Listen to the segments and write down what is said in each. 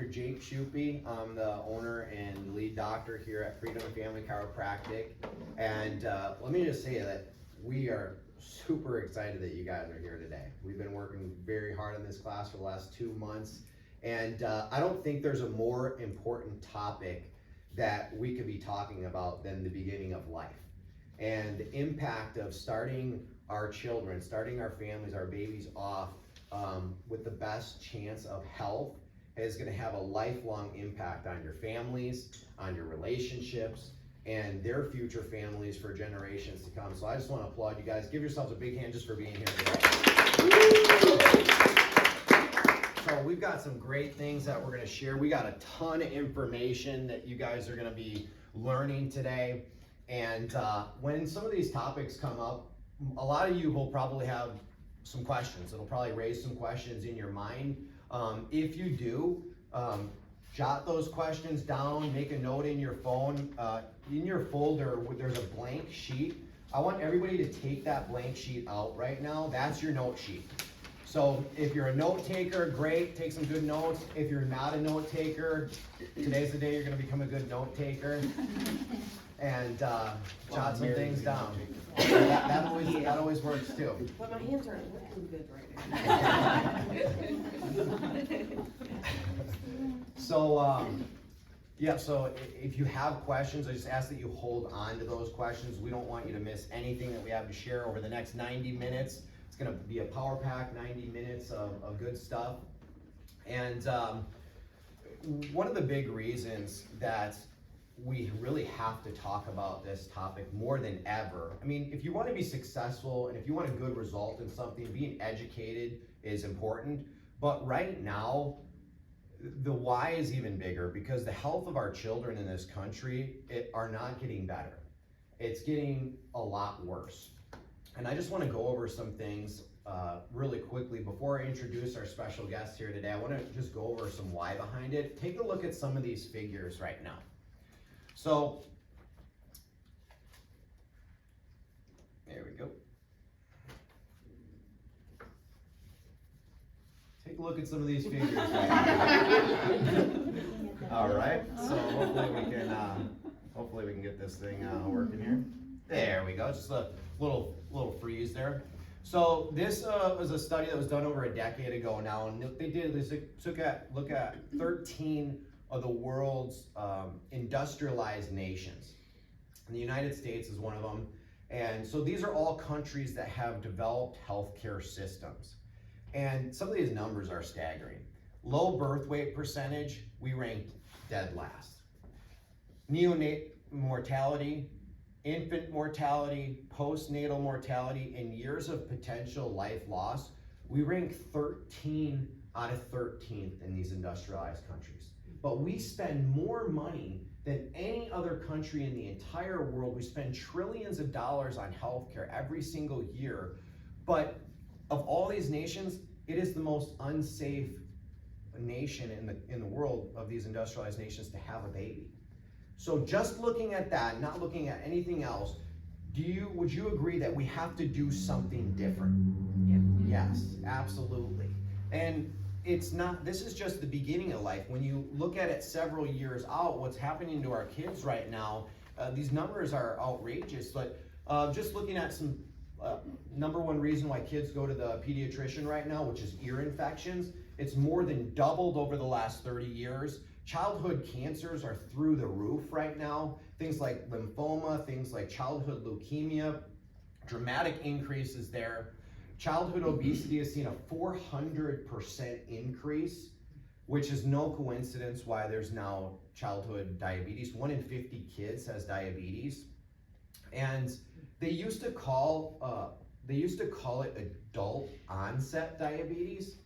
Dr. Jake Shuppe. I'm the owner and lead doctor here at Pridgen Family Chiropractic. And let me just say that we are super excited that you guys are here today. We've been working very hard on this class for the last 2 months. And I don't think there's a more important topic that we could be talking about than the beginning of life. And the impact of starting our children, starting our families, our babies off with the best chance of health is going to have a lifelong impact on your families, on your relationships, and their future families for generations to come. So I just want to applaud you guys. Give yourselves a big hand just for being here today. So we've got some great things that we're going to share. We got a ton of information that you guys are going to be learning today. And when some of these topics come up, a lot of you will probably have some questions. It'll probably raise some questions in your mind. If you do, jot those questions down, make a note in your phone. In your folder, there's a blank sheet. I want everybody to take that blank sheet out right now. That's your note sheet. So if you're a note taker, great, take some good notes. If you're not a note taker, today's the day you're gonna become a good note taker. And jot some things down. That always works too. But my hands aren't looking good right now. So, yeah, so if you have questions, I just ask that you hold on to those questions. We don't want you to miss anything that we have to share over the next 90 minutes. It's gonna be a power pack 90 minutes of good stuff. And one of the big reasons that we really have to talk about this topic more than ever. I mean, if you want to be successful and if you want a good result in something, being educated is important. But right now, the why is even bigger because the health of our children in this country are not getting better. It's getting a lot worse. And I just want to go over some things really quickly before I introduce our special guest here today. I want to just go over some why behind it. Take a look at some of these figures right now. So, there we go. Take a look at some of these figures. All right, so hopefully we can get this thing working here. There we go, just a little freeze there. So this was a study that was done over a decade ago now, and what they did is they look at 13 of the world's industrialized nations. And the United States is one of them. And so these are all countries that have developed healthcare systems. And some of these numbers are staggering. Low birth weight percentage, we ranked dead last. Neonate mortality, infant mortality, postnatal mortality, and years of potential life loss, we rank 13 out of 13th in these industrialized countries. But we spend more money than any other country in the entire world. We spend trillions of dollars on healthcare every single year. But of all these nations, it is the most unsafe nation in the world of these industrialized nations to have a baby. So just looking at that, not looking at anything else, would you agree that we have to do something different? Yeah. Yes, absolutely. And this is just the beginning of life. When you look at it several years out, what's happening to our kids right now, these numbers are outrageous, but just looking at some number one reason why kids go to the pediatrician right now, which is ear infections, it's more than doubled over the last 30 years. Childhood cancers are through the roof right now. Things like lymphoma, things like childhood leukemia, dramatic increases there. Childhood obesity has seen a 400% increase, which is no coincidence why there's now childhood diabetes. 1 in 50 kids has diabetes. And they used to call it adult onset diabetes.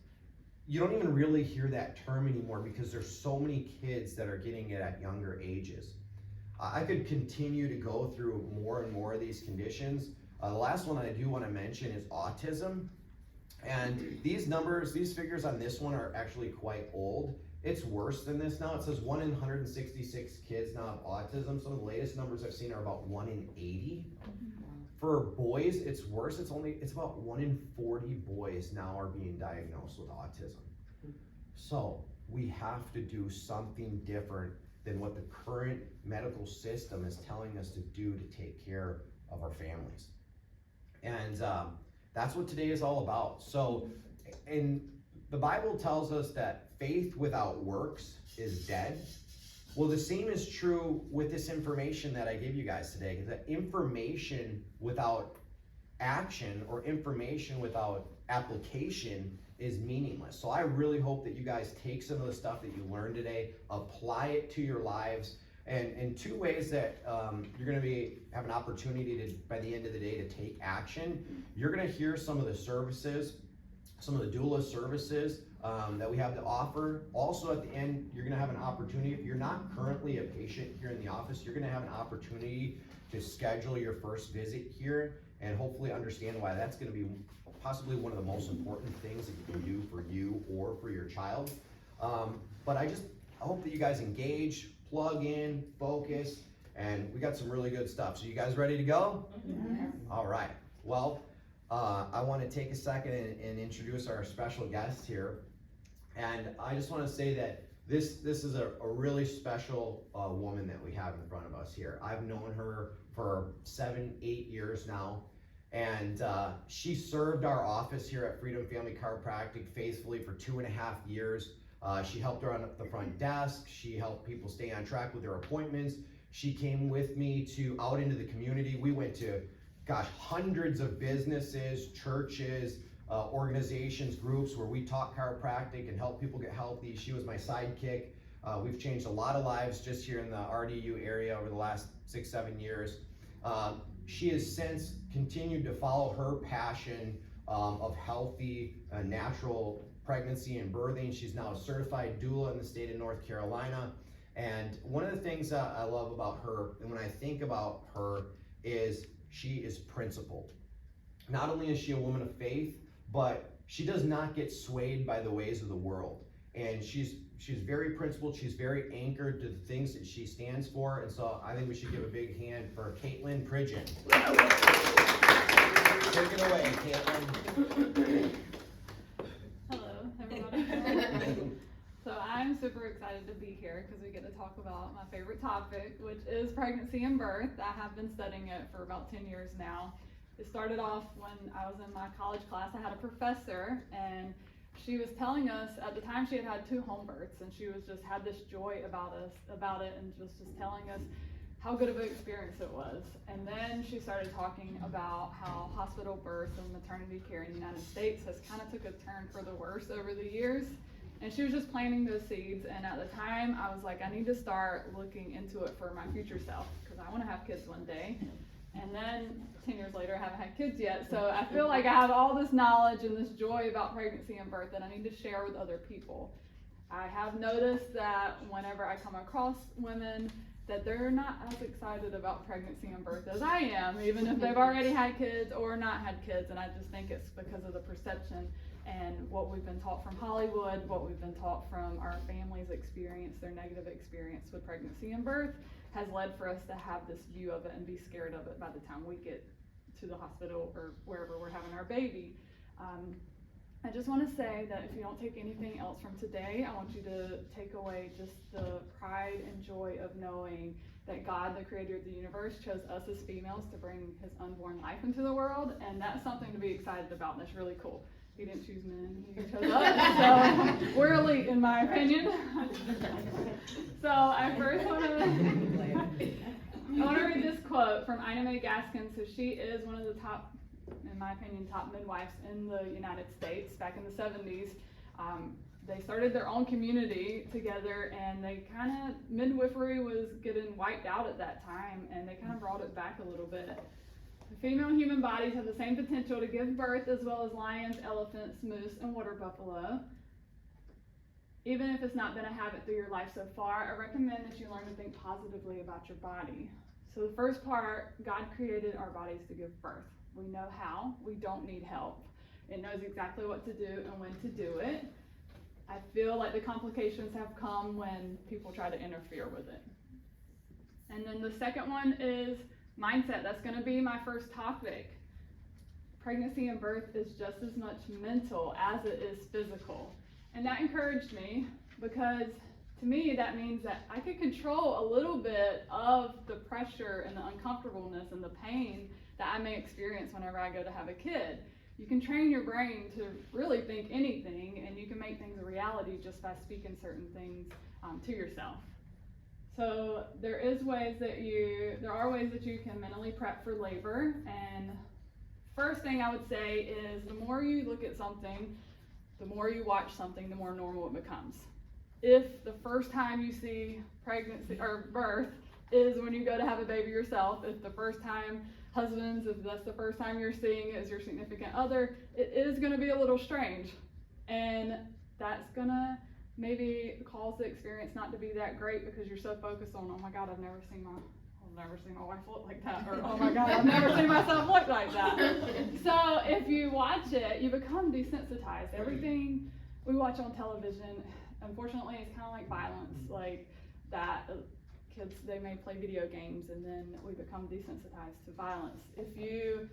You don't even really hear that term anymore because there's so many kids that are getting it at younger ages. I could continue to go through more and more of these conditions. The last one I do want to mention is autism. And these figures on this one are actually quite old. It's worse than this now. It says 1 in 166 kids now have autism. Some of the latest numbers I've seen are about 1 in 80. For boys, it's worse. It's about 1 in 40 boys now are being diagnosed with autism. So we have to do something different than what the current medical system is telling us to do to take care of our families. And that's what today is all about. So, and the Bible tells us that faith without works is dead. Well, the same is true with this information that I gave you guys today, because that information without action or information without application is meaningless. So I really hope that you guys take some of the stuff that you learned today, apply it to your lives, and two ways that you're going to have an opportunity to, by the end of the day, to take action. You're going to hear some of the services, some of the doula services that we have to offer. Also at the end, you're going to have an opportunity, if you're not currently a patient here in the office, you're going to have an opportunity to schedule your first visit here and hopefully understand why that's going to be possibly one of the most important things that you can do for you or for your child. But I hope that you guys engage, plug in, focus, and we got some really good stuff. So you guys ready to go? Yes. All right. Well, I want to take a second and introduce our special guest here. And I just want to say that this is a really special woman that we have in front of us here. I've known her for 7-8 years now. And she served our office here at Freedom Family Chiropractic faithfully for 2.5 years. She helped her on the front desk. She helped people stay on track with their appointments. She came with me out into the community. We went to, hundreds of businesses, churches, organizations, groups where we taught chiropractic and helped people get healthy. She was my sidekick. We've changed a lot of lives just here in the RDU area over the last 6-7 years. She has since continued to follow her passion of healthy, natural pregnancy and birthing. She's now a certified doula in the state of North Carolina. And one of the things that I love about her, and when I think about her, is she is principled. Not only is she a woman of faith, but she does not get swayed by the ways of the world. And she's very principled. She's very anchored to the things that she stands for. And so I think we should give a big hand for Katelyn Pridgen. Take it away, Katelyn. Hello, everybody. So I'm super excited to be here because we get to talk about my favorite topic, which is pregnancy and birth. I have been studying it for about 10 years now. It started off when I was in my college class. I had a professor, and she was telling us, at the time she had 2 home births, and she was just had this joy about it, and was just telling us how good of an experience it was. And then she started talking about how hospital births and maternity care in the United States has kind of took a turn for the worse over the years. And she was just planting those seeds, and at the time I was like, I need to start looking into it for my future self, because I want to have kids one day. And then 10 years later, I haven't had kids yet. So I feel like I have all this knowledge and this joy about pregnancy and birth that I need to share with other people. I have noticed that whenever I come across women, that they're not as excited about pregnancy and birth as I am, even if they've already had kids or not had kids. And I just think it's because of the perception and what we've been taught from Hollywood, what we've been taught from our family's experience, their negative experience with pregnancy and birth, has led for us to have this view of it and be scared of it by the time we get to the hospital or wherever we're having our baby. I just want to say that if you don't take anything else from today, I want you to take away just the pride and joy of knowing that God, the creator of the universe, chose us as females to bring his unborn life into the world, and that's something to be excited about, and that's really cool. He didn't choose men, he chose us, so we're elite in my opinion. So I first want to read this quote from Ina May Gaskin. So she is one of the top, in my opinion, top midwives in the United States. Back in the 70s, they started their own community together, and they midwifery was getting wiped out at that time, and they kind of brought it back a little bit. Female human bodies have the same potential to give birth as well as lions, elephants, moose, and water buffalo. Even if it's not been a habit through your life so far, I recommend that you learn to think positively about your body. So the first part, God created our bodies to give birth. We know how. We don't need help. It knows exactly what to do and when to do it. I feel like the complications have come when people try to interfere with it. And then the second one is mindset. That's going to be my first topic. Pregnancy and birth is just as much mental as it is physical. And that encouraged me because to me that means that I could control a little bit of the pressure and the uncomfortableness and the pain that I may experience whenever I go to have a kid. You can train your brain to really think anything, and you can make things a reality just by speaking certain things to yourself. So there are ways that you can mentally prep for labor, and first thing I would say is the more you look at something, the more you watch something, the more normal it becomes. If the first time you see pregnancy or birth is when you go to have a baby yourself, if the first time husbands, if that's the first time you're seeing it as your significant other, it is going to be a little strange, and that's going to maybe cause the experience not to be that great because you're so focused on, oh my God, I've never seen my wife look like that, or oh my God, I've never seen myself look like that. So if you watch it, you become desensitized. Everything we watch on television, unfortunately, it's kind of like violence, like that. Kids, they may play video games, and then we become desensitized to violence. If you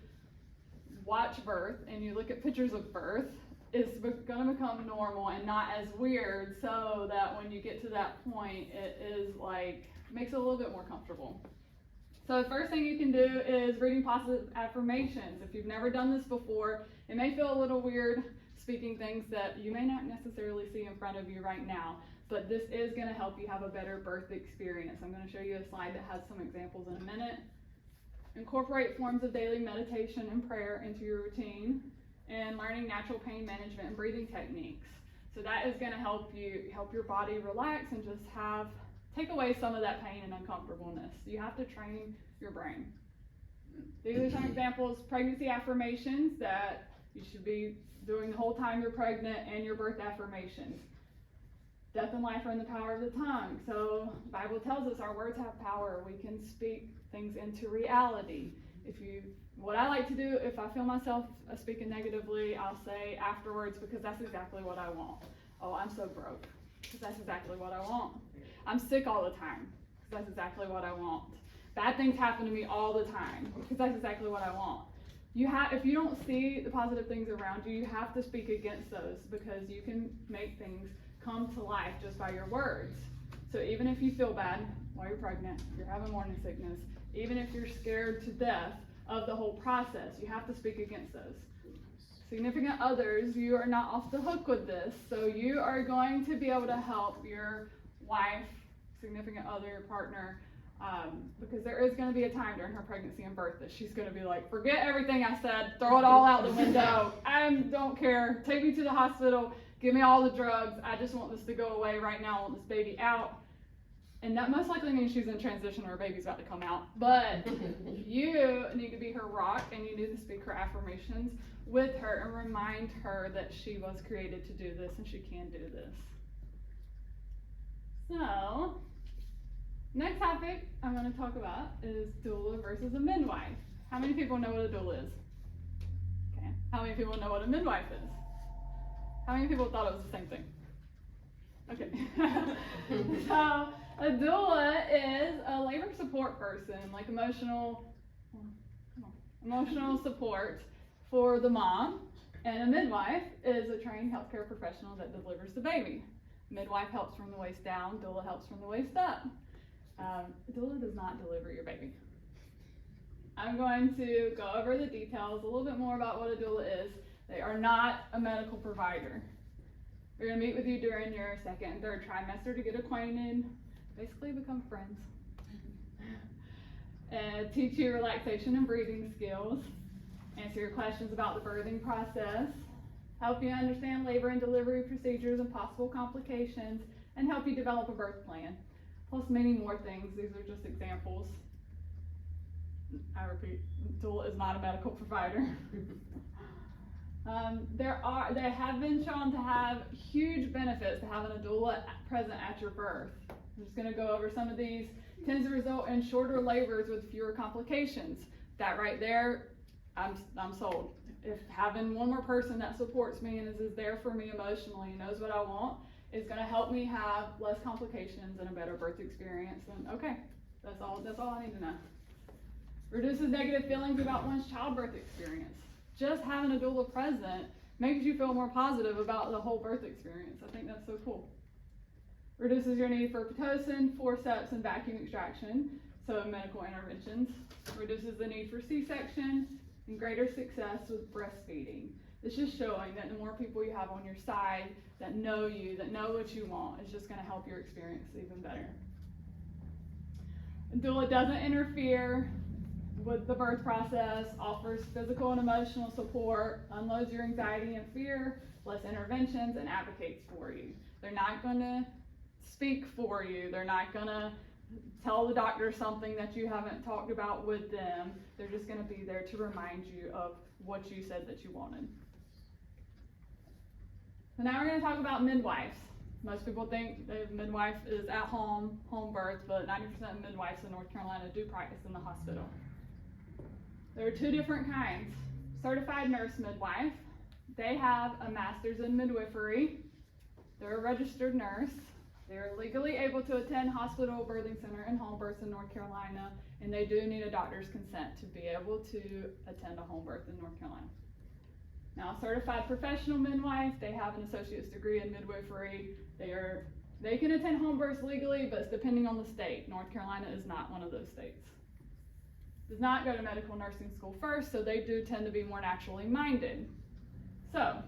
watch birth and you look at pictures of birth, it's going to become normal and not as weird, so that when you get to that point, it is like, makes it a little bit more comfortable. So the first thing you can do is reading positive affirmations. If you've never done this before, it may feel a little weird speaking things that you may not necessarily see in front of you right now, but this is going to help you have a better birth experience. I'm going to show you a slide that has some examples in a minute. Incorporate forms of daily meditation and prayer into your routine, and learning natural pain management and breathing techniques. So that is going to help your body relax and just take away some of that pain and uncomfortableness. You have to train your brain. These are some examples, pregnancy affirmations that you should be doing the whole time you're pregnant, and your birth affirmations. Death and life are in the power of the tongue. So the Bible tells us our words have power. We can speak things into reality. What I like to do, if I feel myself speaking negatively, I'll say afterwards, because that's exactly what I want. Oh, I'm so broke, because that's exactly what I want. I'm sick all the time, because that's exactly what I want. Bad things happen to me all the time, because that's exactly what I want. If you don't see the positive things around you, you have to speak against those, because you can make things come to life just by your words. So even if you feel bad while you're pregnant, you're having morning sickness, even if you're scared to death of the whole process, you have to speak against those. Significant others, you are not off the hook with this, so you are going to be able to help your wife, significant other, partner, because there is going to be a time during her pregnancy and birth that she's going to be like, forget everything I said, throw it all out the window, I don't care, take me to the hospital, give me all the drugs, I just want this to go away right now, I want this baby out. And that most likely means she's in transition or her baby's about to come out. But you need to be her rock, and you need to speak her affirmations with her and remind her that she was created to do this and she can do this. So, next topic I'm going to talk about is doula versus a midwife. How many people know what a doula is? Okay. How many people know what a midwife is? How many people thought it was the same thing? Okay. So, a doula is a labor support person, like emotional support for the mom, and a midwife is a trained healthcare professional that delivers the baby. Midwife helps from the waist down, doula helps from the waist up. Doula does not deliver your baby. I'm going to go over the details, a little bit more about what a doula is. They are not a medical provider. We're going to meet with you during your second and third trimester to get acquainted, basically become friends, and teach you relaxation and breathing skills, answer your questions about the birthing process, help you understand labor and delivery procedures and possible complications, and help you develop a birth plan, plus many more things. These are just examples. I repeat, doula is not a medical provider. They have been shown to have huge benefits to having a doula present at your birth. I'm just going to go over some of these. Tends to result in shorter labors with fewer complications. That right there, I'm sold. If having one more person that supports me and is there for me emotionally and knows what I want is going to help me have less complications and a better birth experience, then okay, that's all I need to know. Reduces negative feelings about one's childbirth experience. Just having a doula present makes you feel more positive about the whole birth experience. I think that's so cool. Reduces your need for Pitocin, forceps, and vacuum extraction, so medical interventions. Reduces the need for C-section and greater success with breastfeeding. It's just showing that the more people you have on your side that know you, that know what you want, it's just going to help your experience even better. Doula doesn't interfere with the birth process, offers physical and emotional support, unloads your anxiety and fear, less interventions, and advocates for you. They're not going to speak for you. They're not going to tell the doctor something that you haven't talked about with them. They're just going to be there to remind you of what you said that you wanted. So now we're going to talk about midwives. Most people think the midwife is at home birth, but 90% of midwives in North Carolina do practice in the hospital. There are two different kinds. Certified nurse midwife. They have a master's in midwifery. They're a registered nurse. They're legally able to attend hospital, birthing center, and home births in North Carolina, and they do need a doctor's consent to be able to attend a home birth in North Carolina. Now, a certified professional midwife, they have an associate's degree in midwifery. They can attend home births legally, but it's depending on the state. North Carolina is not one of those states. Does not go to medical nursing school first, so they do tend to be more naturally minded. So,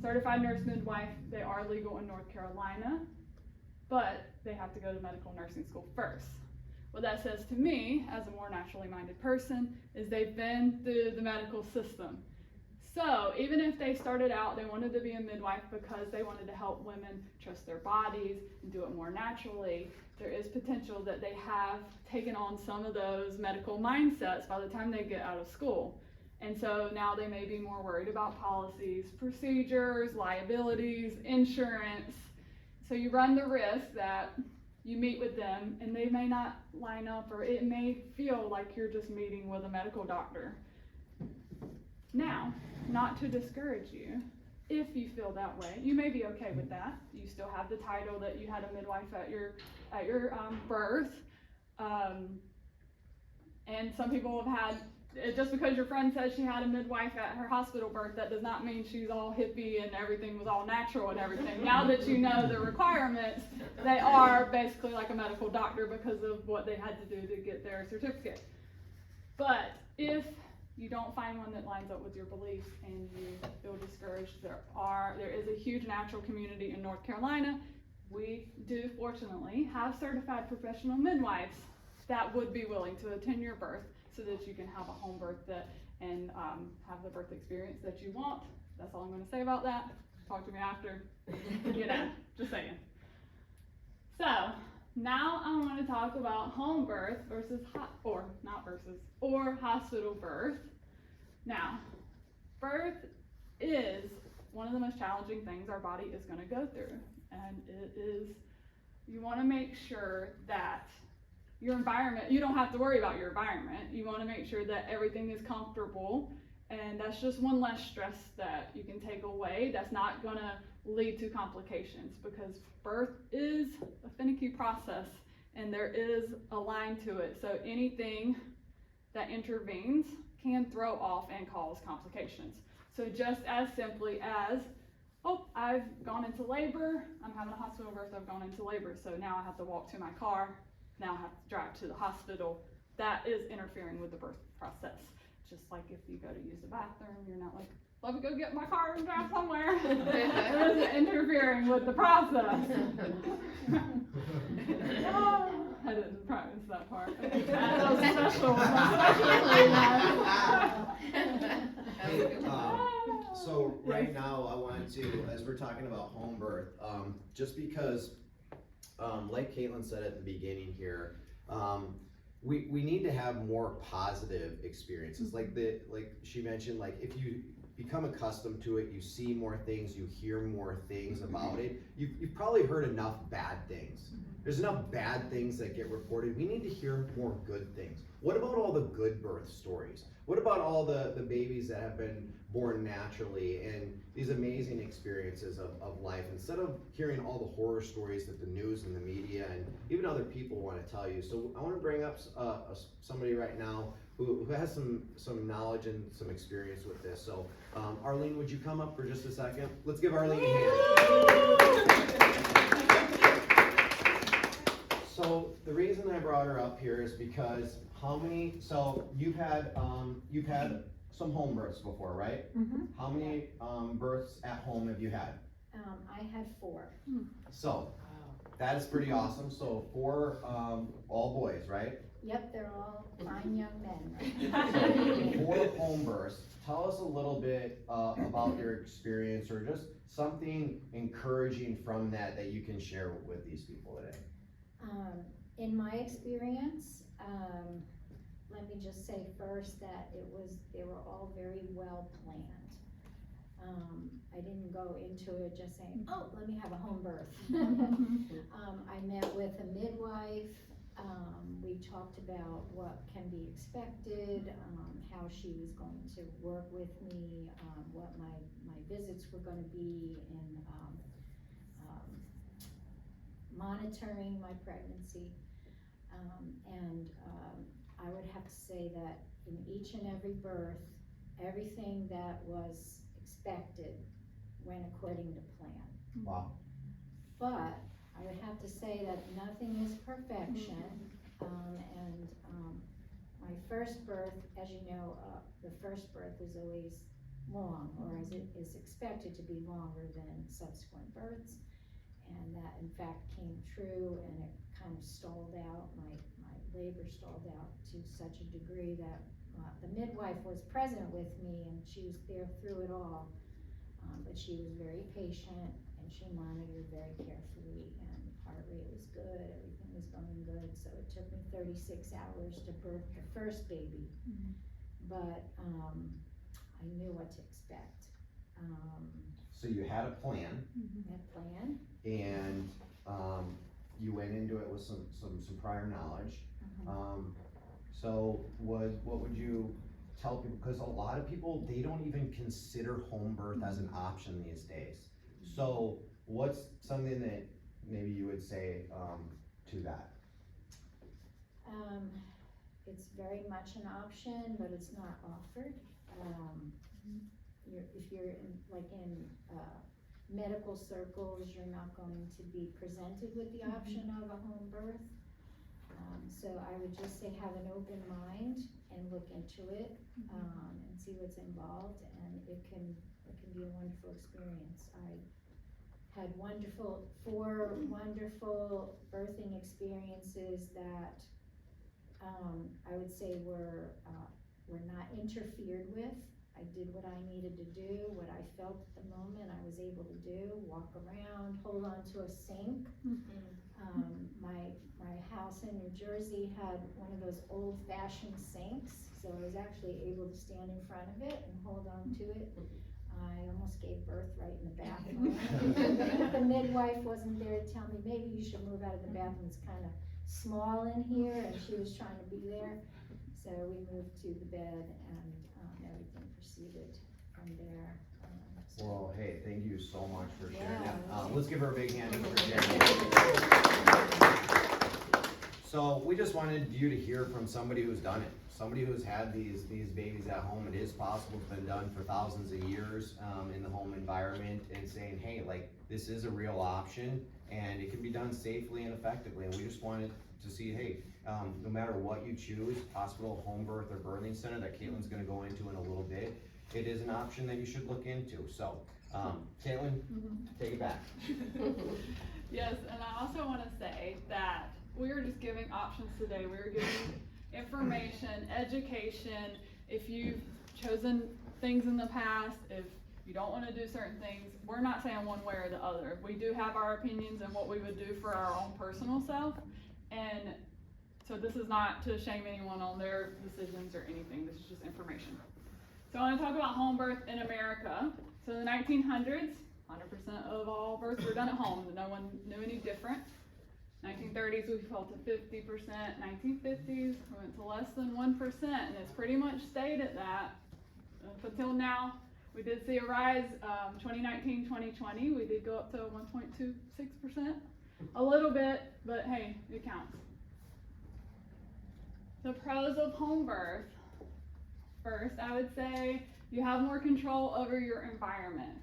certified nurse midwife, they are legal in North Carolina, but they have to go to medical nursing school first. What that says to me, as a more naturally minded person, is they've been through the medical system. So even if they started out, they wanted to be a midwife because they wanted to help women trust their bodies and do it more naturally, there is potential that they have taken on some of those medical mindsets by the time they get out of school. And so now they may be more worried about policies, procedures, liabilities, insurance. So you run the risk that you meet with them and they may not line up, or it may feel like you're just meeting with a medical doctor. Now, not to discourage you, if you feel that way, you may be okay with that. You still have the title that you had a midwife at your birth. And some people have had, just because your friend says she had a midwife at her hospital birth, that does not mean she's all hippie and everything was all natural and everything. Now that you know the requirements, they are basically like a medical doctor because of what they had to do to get their certificate. But if you don't find one that lines up with your beliefs and you feel discouraged, there is a huge natural community in North Carolina. We do fortunately have certified professional midwives that would be willing to attend your birth so that you can have a home birth and have the birth experience that you want. That's all I'm going to say about that. Talk to me after. Just saying. So now I want to talk about home birth or hospital birth. Now, birth is one of the most challenging things our body is going to go through, and you want to make sure that your environment, you don't have to worry about your environment. You want to make sure that everything is comfortable, and that's just one less stress that you can take away. That's not going to lead to complications, because birth is a finicky process and there is a line to it. So anything that intervenes can throw off and cause complications. So just as simply as, oh, I've gone into labor, I'm having a hospital birth, I've gone into labor, so now I have to walk to my car, now I have to drive to the hospital. That is interfering with the birth process. Just like if you go to use the bathroom, you're not like, let me go get my car and drive somewhere. It isn't interfering with the process. I didn't practice that part. That was special. So right now I want to, as we're talking about home birth, just because, like Katelyn said at the beginning here, we need to have more positive experiences. Like she mentioned, like if you become accustomed to it, you see more things, you hear more things about it. You've probably heard enough bad things. There's enough bad things that get reported. We need to hear more good things. What about all the good birth stories? What about all the babies that have been born naturally and these amazing experiences of life, instead of hearing all the horror stories that the news and the media and even other people want to tell you? So I want to bring up somebody right now who has some knowledge and some experience with this. So Arlene, would you come up for just a second? Let's give Arlene a hand. So the reason I brought her up here is because so you've had some home births before, right? How many births at home have you had? I had 4. So that is pretty awesome. So 4 all boys, right? Yep, they're all fine young men, right? So 4 home births. Tell us a little bit about your experience, or just something encouraging from that you can share with these people today. In my experience, let me just say first that they were all very well planned. I didn't go into it just saying, oh, let me have a home birth. I met with a midwife. We talked about what can be expected, how she was going to work with me, what my visits were going to be in monitoring my pregnancy. I would have to say that in each and every birth, everything that was expected went according to plan. Wow. But I would have to say that nothing is perfection. My first birth, as you know, the first birth is always long, or as it is expected to be longer than subsequent births. And that in fact came true, and it kind of stalled out. My labor stalled out to such a degree that the midwife was present with me, and she was there through it all. But she was very patient, and she monitored very carefully, and heart rate was good, everything was going good. So it took me 36 hours to birth the first baby. But I knew what to expect. So you had a plan. That plan. And you went into it with some prior knowledge. So what would you tell people? Because a lot of people, they don't even consider home birth as an option these days. So what's something that maybe you would say to that? It's very much an option, but it's not offered. If you're in medical circles, you're not going to be presented with the option of a home birth. So I would just say have an open mind and look into it, and see what's involved, and it can be a wonderful experience. I had 4 wonderful birthing experiences that I would say were not interfered with. I did what I needed to do, what I felt at the moment I was able to do, walk around, hold on to a sink. My house in New Jersey had one of those old-fashioned sinks, so I was actually able to stand in front of it and hold on to it. I almost gave birth right in the bathroom. The midwife wasn't there to tell me, maybe you should move out of the bathroom, it's kind of small in here, and she was trying to be there. So we moved to the bed, and everything proceeded from there. Well, hey, thank you so much for sharing Yeah. that. Let's give her a big hand for sharing. So we just wanted you to hear from somebody who's done it, somebody who's had these babies at home. It is possible. It's been done for thousands of years in the home environment, and saying, hey, like, this is a real option, and it can be done safely and effectively. And we just wanted to see, hey, no matter what you choose, hospital, home birth, or birthing center that Katelyn's gonna go into in a little bit, it is an option that you should look into. So, Katelyn, take it back. Yes, and I also want to say that we are just giving options today. We are giving information, education. If you've chosen things in the past, if you don't want to do certain things, we're not saying one way or the other. We do have our opinions and what we would do for our own personal self, and so this is not to shame anyone on their decisions or anything. This is just information. So I want to talk about home birth in America. So in the 1900s, 100% of all births were done at home. No one knew any different. 1930s, we fell to 50%. 1950s, we went to less than 1%, and it's pretty much stayed at that up until now. We did see a rise, 2019, 2020, we did go up to 1.26%. A little bit, but hey, it counts. The pros of home birth. First, I would say you have more control over your environment.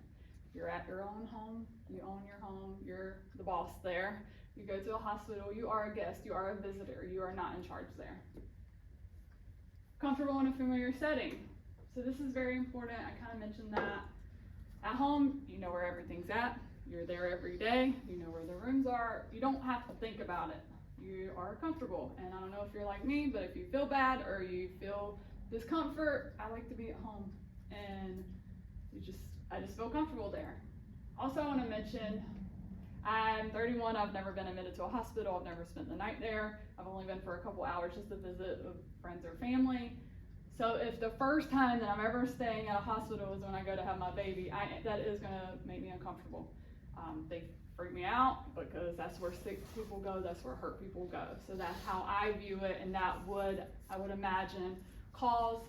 You're at your own home, you own your home, you're the boss there. You go to a hospital, you are a guest, you are a visitor, you are not in charge there. Comfortable in a familiar setting. So this is very important. I kind of mentioned that. At home, you know where everything's at. You're there every day. You know where the rooms are. You don't have to think about it. You are comfortable. And I don't know if you're like me, but if you feel bad or you feel discomfort, I like to be at home. And I just feel comfortable there. Also, I want to mention, I'm 31. I've never been admitted to a hospital. I've never spent the night there. I've only been for a couple hours just to visit with friends or family. So if the first time that I'm ever staying at a hospital is when I go to have my baby, that is going to make me uncomfortable. They freak me out because that's where sick people go, that's where hurt people go. So that's how I view it, and that would, I would imagine, cause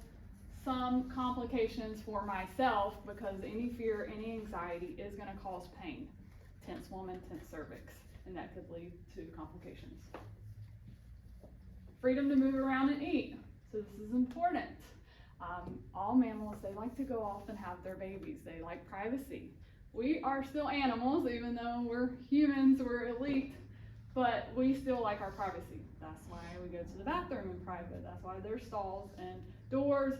some complications for myself, because any fear, any anxiety is going to cause pain. Tense woman, tense cervix, and that could lead to complications. Freedom to move around and eat. So this is important. All mammals, they like to go off and have their babies. They like privacy. We are still animals, even though we're humans, we're elite, but we still like our privacy. That's why we go to the bathroom in private. That's why there's stalls and doors.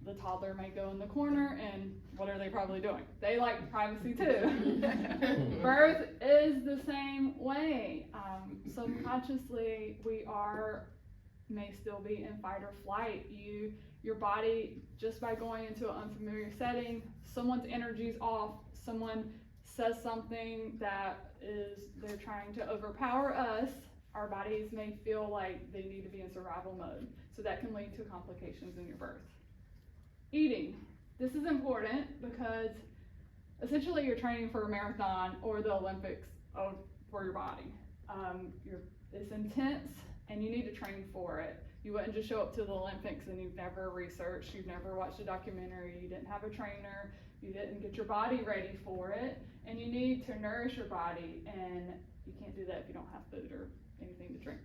The toddler may go in the corner, and what are they probably doing? They like privacy too. Birth is the same way. Subconsciously, we may still be in fight or flight. Your body, just by going into an unfamiliar setting, someone's energy's off, someone says something they're trying to overpower us, our bodies may feel like they need to be in survival mode. So that can lead to complications in your birth. Eating. This is important because essentially you're training for a marathon or the Olympics for your body. It's intense, and you need to train for it. You wouldn't just show up to the Olympics and you've never researched, you've never watched a documentary, you didn't have a trainer, you didn't get your body ready for it, and you need to nourish your body, and you can't do that if you don't have food or anything to drink.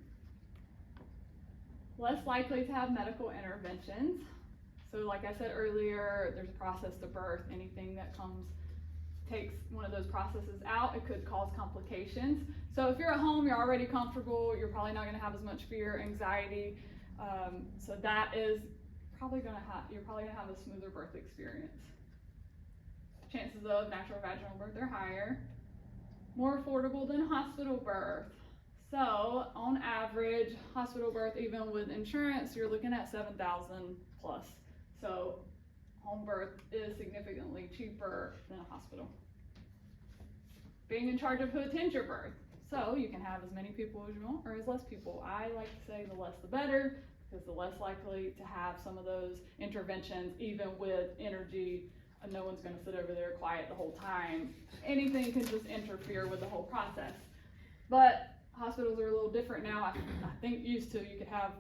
Less likely to have medical interventions. So like I said earlier, there's a process to birth. Anything that takes one of those processes out, it could cause complications. So if you're at home, you're already comfortable, you're probably not going to have as much fear, anxiety. So that is you're probably going to have a smoother birth experience. Chances of natural vaginal birth are higher. More affordable than hospital birth. So on average, hospital birth, even with insurance, you're looking at $7,000 plus. So home birth is significantly cheaper than a hospital. Being in charge of who attends your birth. So you can have as many people as you want or as less people. I like to say the less the better, because the less likely to have some of those interventions, even with energy. No one's going to sit over there quiet the whole time. Anything can just interfere with the whole process. But hospitals are a little different now. I think used to you could have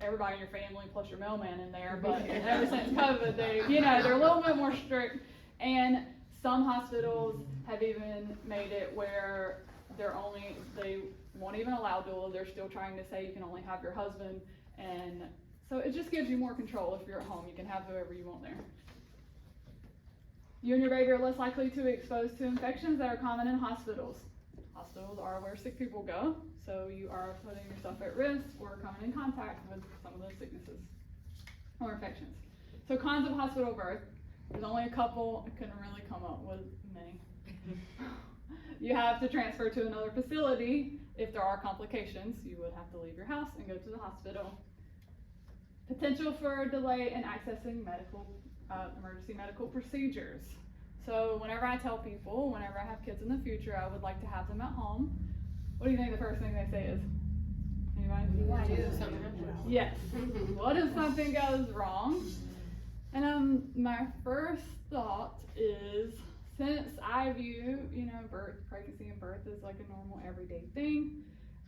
everybody in your family plus your mailman in there, but ever since COVID, they're a little bit more strict. And some hospitals have even made it where they won't even allow doula. They're still trying to say you can only have your husband, and so it just gives you more control. If you're at home, you can have whoever you want there. You and your baby are less likely to be exposed to infections that are common in hospitals. Hospitals are where sick people go, so you are putting yourself at risk or coming in contact with some of those sicknesses or infections. So cons of hospital birth, there's only a couple. I couldn't really come up with many. You have to transfer to another facility. If there are complications, you would have to leave your house and go to the hospital. Potential for a delay in accessing emergency medical procedures. So whenever I tell people, whenever I have kids in the future, I would like to have them at home. What do you think the first thing they say is? Anybody? Yes. What if something goes wrong? And my first thought is, since I view, pregnancy and birth is like a normal everyday thing,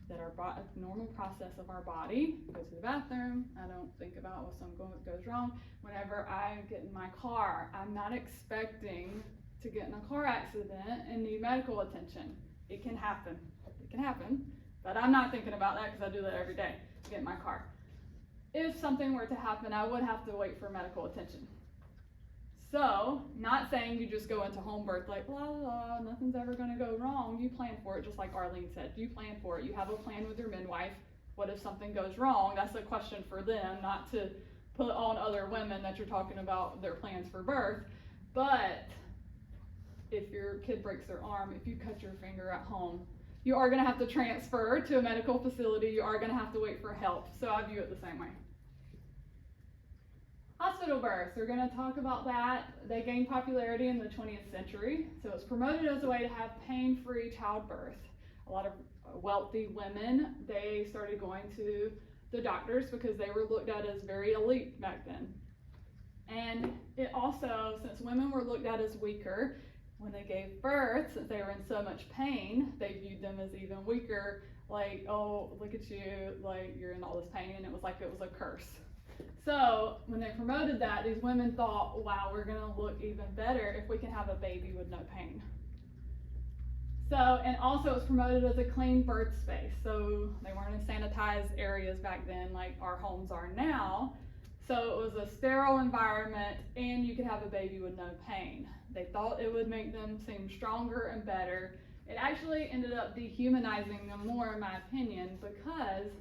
that a normal process of our body, go to the bathroom, I don't think about what something goes wrong. Whenever I get in my car, I'm not expecting to get in a car accident and need medical attention. It can happen, but I'm not thinking about that because I do that every day, get in my car. If something were to happen, I would have to wait for medical attention. So, not saying you just go into home birth like, la la la, nothing's ever gonna go wrong. You plan for it, just like Arlene said. You plan for it. You have a plan with your midwife. What if something goes wrong? That's a question for them, not to put on other women that you're talking about their plans for birth. But if your kid breaks their arm, if you cut your finger at home, you are gonna have to transfer to a medical facility. You are gonna have to wait for help. So I view it the same way. Hospital births, we're going to talk about that. They gained popularity in the 20th century, so it's promoted as a way to have pain-free childbirth. A lot of wealthy women, they started going to the doctors because they were looked at as very elite back then. And it also, since women were looked at as weaker, when they gave birth, since they were in so much pain, they viewed them as even weaker, like, oh, look at you, like, you're in all this pain, and it was like it was a curse. So when they promoted that, these women thought, wow, we're gonna look even better if we can have a baby with no pain. So, and also it's promoted as a clean birth space. So they weren't in sanitized areas back then like our homes are now. So it was a sterile environment and you could have a baby with no pain. They thought it would make them seem stronger and better. It actually ended up dehumanizing them more, in my opinion, because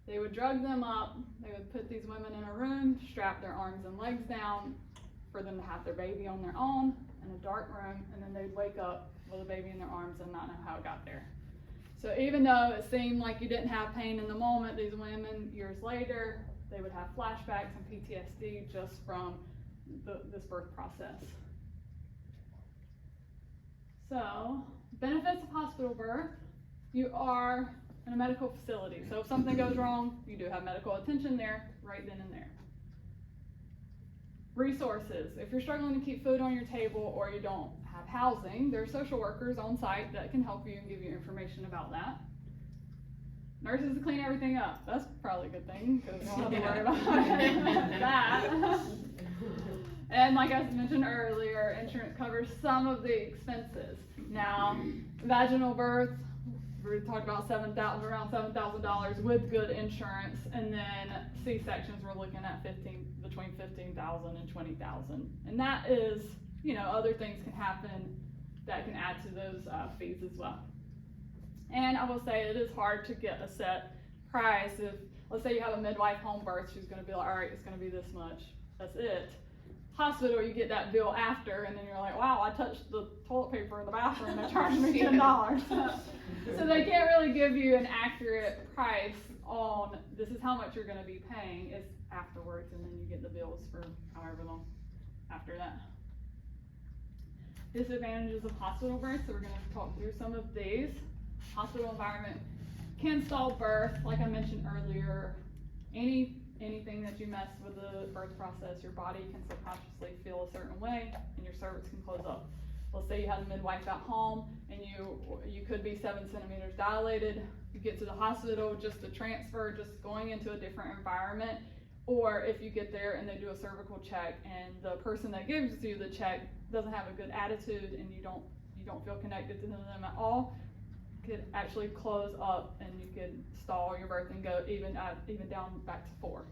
they would drug them up, they would put these women in a room, strap their arms and legs down for them to have their baby on their own in a dark room, and then they'd wake up with a baby in their arms and not know how it got there. So even though it seemed like you didn't have pain in the moment, these women, years later, they would have flashbacks and PTSD just from this birth process. So, benefits of hospital birth, you are in a medical facility. So if something goes wrong, you do have medical attention there, right then and there. Resources. If you're struggling to keep food on your table or you don't have housing, there are social workers on site that can help you and give you information about that. Nurses to clean everything up. That's probably a good thing because you don't have to worry about that. And like I mentioned earlier, insurance covers some of the expenses. Now, vaginal birth, we talked about around $7,000 with good insurance, and then C-sections we're looking at between $15,000 and $20,000, and that is, other things can happen that can add to those fees as well. And I will say it is hard to get a set price. If let's say you have a midwife home birth, she's going to be like, all right, it's going to be this much. That's it. Hospital, you get that bill after, and then you're like, wow, I touched the toilet paper in the bathroom, they charged me $10. So they can't really give you an accurate price on this is how much you're going to be paying. It's afterwards, and then you get the bills for however long after that. Disadvantages of hospital birth, so we're going to talk through some of these. Hospital environment can stall birth, like I mentioned earlier. Anything that you mess with the birth process, your body can subconsciously feel a certain way and your cervix can close up. Let's say you had a midwife at home and you could be 7 centimeters dilated. You get to the hospital, just to transfer, just going into a different environment. Or if you get there and they do a cervical check and the person that gives you the check doesn't have a good attitude and you don't feel connected to them at all, could actually close up and you could stall your birth and go even down back to 4.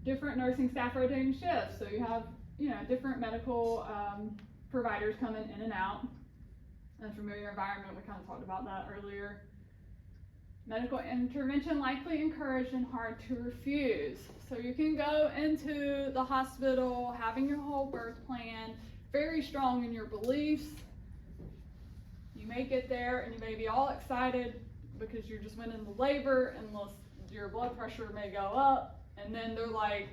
Different nursing staff rotating shifts, so you have different medical providers coming in and out. Unfamiliar environment, we kind of talked about that earlier. Medical intervention likely encouraged and hard to refuse. So you can go into the hospital having your whole birth plan, very strong in your beliefs. You may get there and you may be all excited because you just went into labor and your blood pressure may go up, and then they're like,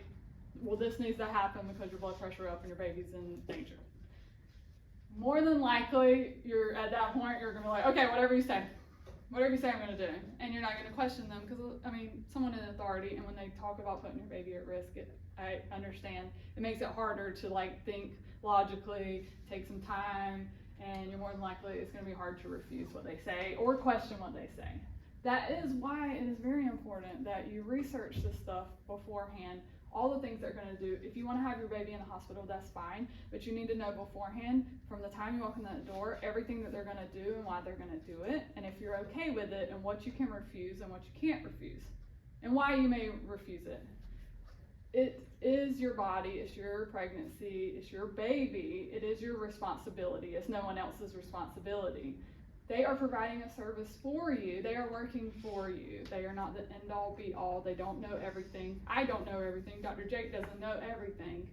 well, this needs to happen because your blood pressure up and your baby's in danger. More than likely, at that point, you're gonna be like, okay, whatever you say I'm gonna do. And you're not gonna question them because, someone in authority, and when they talk about putting your baby at risk, I understand. It makes it harder to think logically, take some time, and you're more than likely, it's gonna be hard to refuse what they say or question what they say. That is why it is very important that you research this stuff beforehand, all the things they're gonna do. If you wanna have your baby in the hospital, that's fine, but you need to know beforehand, from the time you walk in that door, everything that they're gonna do and why they're gonna do it, and if you're okay with it, and what you can refuse and what you can't refuse, and why you may refuse it. it is your body, it's your pregnancy, it's your baby, it is your responsibility, it's no one else's responsibility. They are providing a service for you, they are working for you, they are not the end all be all, they don't know everything. I don't know everything, Dr. Jake doesn't know everything.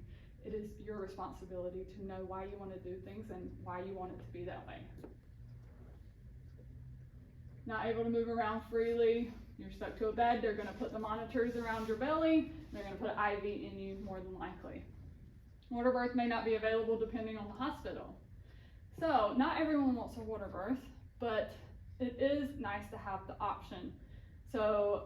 It is your responsibility to know why you want to do things and why you want it to be that way. Not able to move around freely, you're stuck to a bed, they're going to put the monitors around your belly, they're going to put an IV in you more than likely. Water birth may not be available depending on the hospital. So not everyone wants a water birth, but it is nice to have the option. So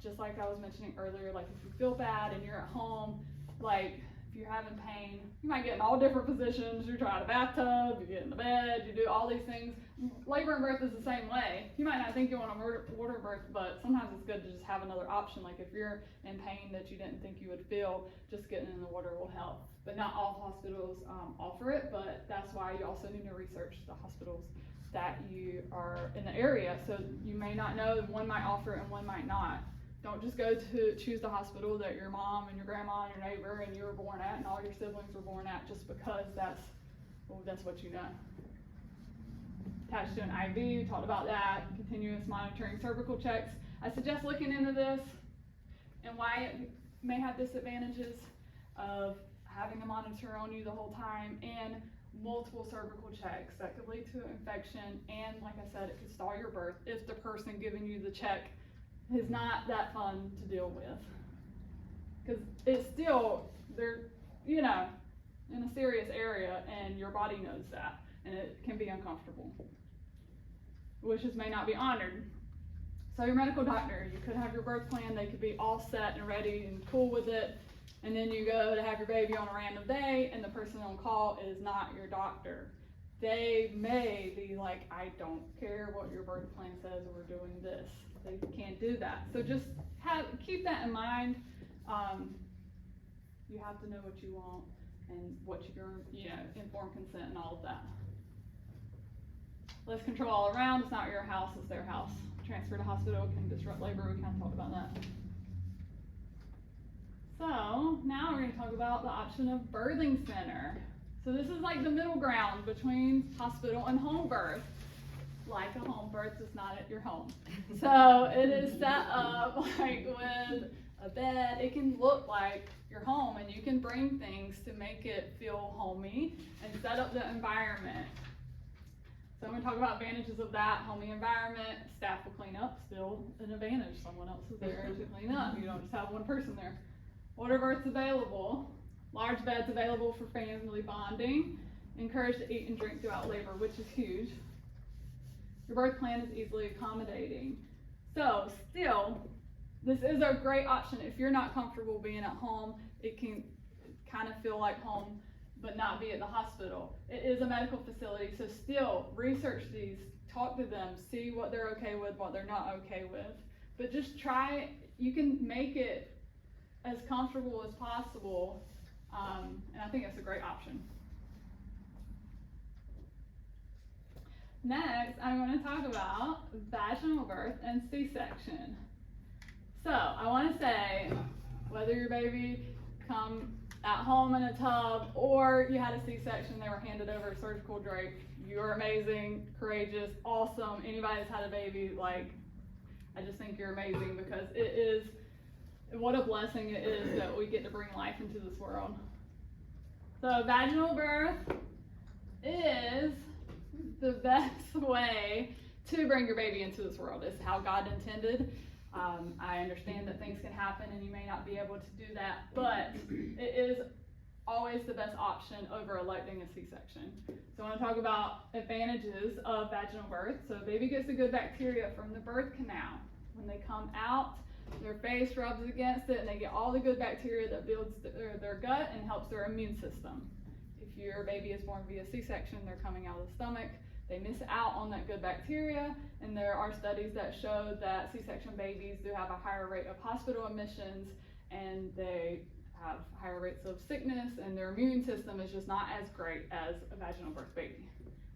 just like I was mentioning earlier, like if you feel bad and you're at home, like if you're having pain, you might get in all different positions, you try a bathtub, you get in the bed, you do all these things. Labor and birth is the same way. You might not think you want a water birth, but sometimes it's good to just have another option. Like if you're in pain that you didn't think you would feel, just getting in the water will help. But not all hospitals offer it, but that's why you also need to research the hospitals that you are in the area. So you may not know, one might offer it and one might not. Don't just go to choose the hospital that your mom and your grandma and your neighbor and you were born at and all your siblings were born at just because that's what you know. Attached to an IV, we talked about that, continuous monitoring cervical checks. I suggest looking into this and why it may have disadvantages of having a monitor on you the whole time and multiple cervical checks that could lead to an infection, and like I said, it could stall your birth if the person giving you the check is not that fun to deal with, because it's still, they're, you know, in a serious area and your body knows that, and it can be uncomfortable. Wishes may not be honored. So your medical doctor, you could have your birth plan, they could be all set and ready and cool with it, and then you go to have your baby on a random day and the person on call is not your doctor. They may be like, I don't care what your birth plan says, we're doing this. They can't do that. So just keep that in mind. You have to know what you want and what you're, informed consent and all of that. Less control all around. It's not your house, it's their house. Transfer to hospital can disrupt labor. We kind of talked about that. So now we're going to talk about the option of birthing center. So this is like the middle ground between hospital and home birth. Like a home birth, just not at your home. So it is set up like with a bed. It can look like your home, and you can bring things to make it feel homey and set up the environment. So I'm going to talk about advantages of that. Homey environment, staff will clean up, still an advantage. Someone else is there to clean up. You don't just have one person there. Water births available. Large beds available for family bonding. Encouraged to eat and drink throughout labor, which is huge. Your birth plan is easily accommodating. So still, this is a great option. If you're not comfortable being at home, it can kind of feel like home, but not be at the hospital. It is a medical facility, so still research these, talk to them, see what they're okay with, what they're not okay with. But just try, you can make it as comfortable as possible, and I think that's a great option. Next, I'm going to talk about vaginal birth and C-section. So, I want to say, whether your baby come at home in a tub or you had a C-section, they were handed over a surgical drape, you're amazing, courageous, awesome. Anybody that's had a baby, like, I just think you're amazing, because it is, what a blessing it is that we get to bring life into this world. So, vaginal birth is the best way to bring your baby into this world. It's how God intended. I understand that things can happen and you may not be able to do that, but it is always the best option over electing a C-section. So I want to talk about advantages of vaginal birth. So baby gets the good bacteria from the birth canal. When they come out, their face rubs against it and they get all the good bacteria that builds their gut and helps their immune system. If your baby is born via C-section, they're coming out of the stomach. They miss out on that good bacteria, and there are studies that show that C-section babies do have a higher rate of hospital admissions, and they have higher rates of sickness, and their immune system is just not as great as a vaginal birth baby.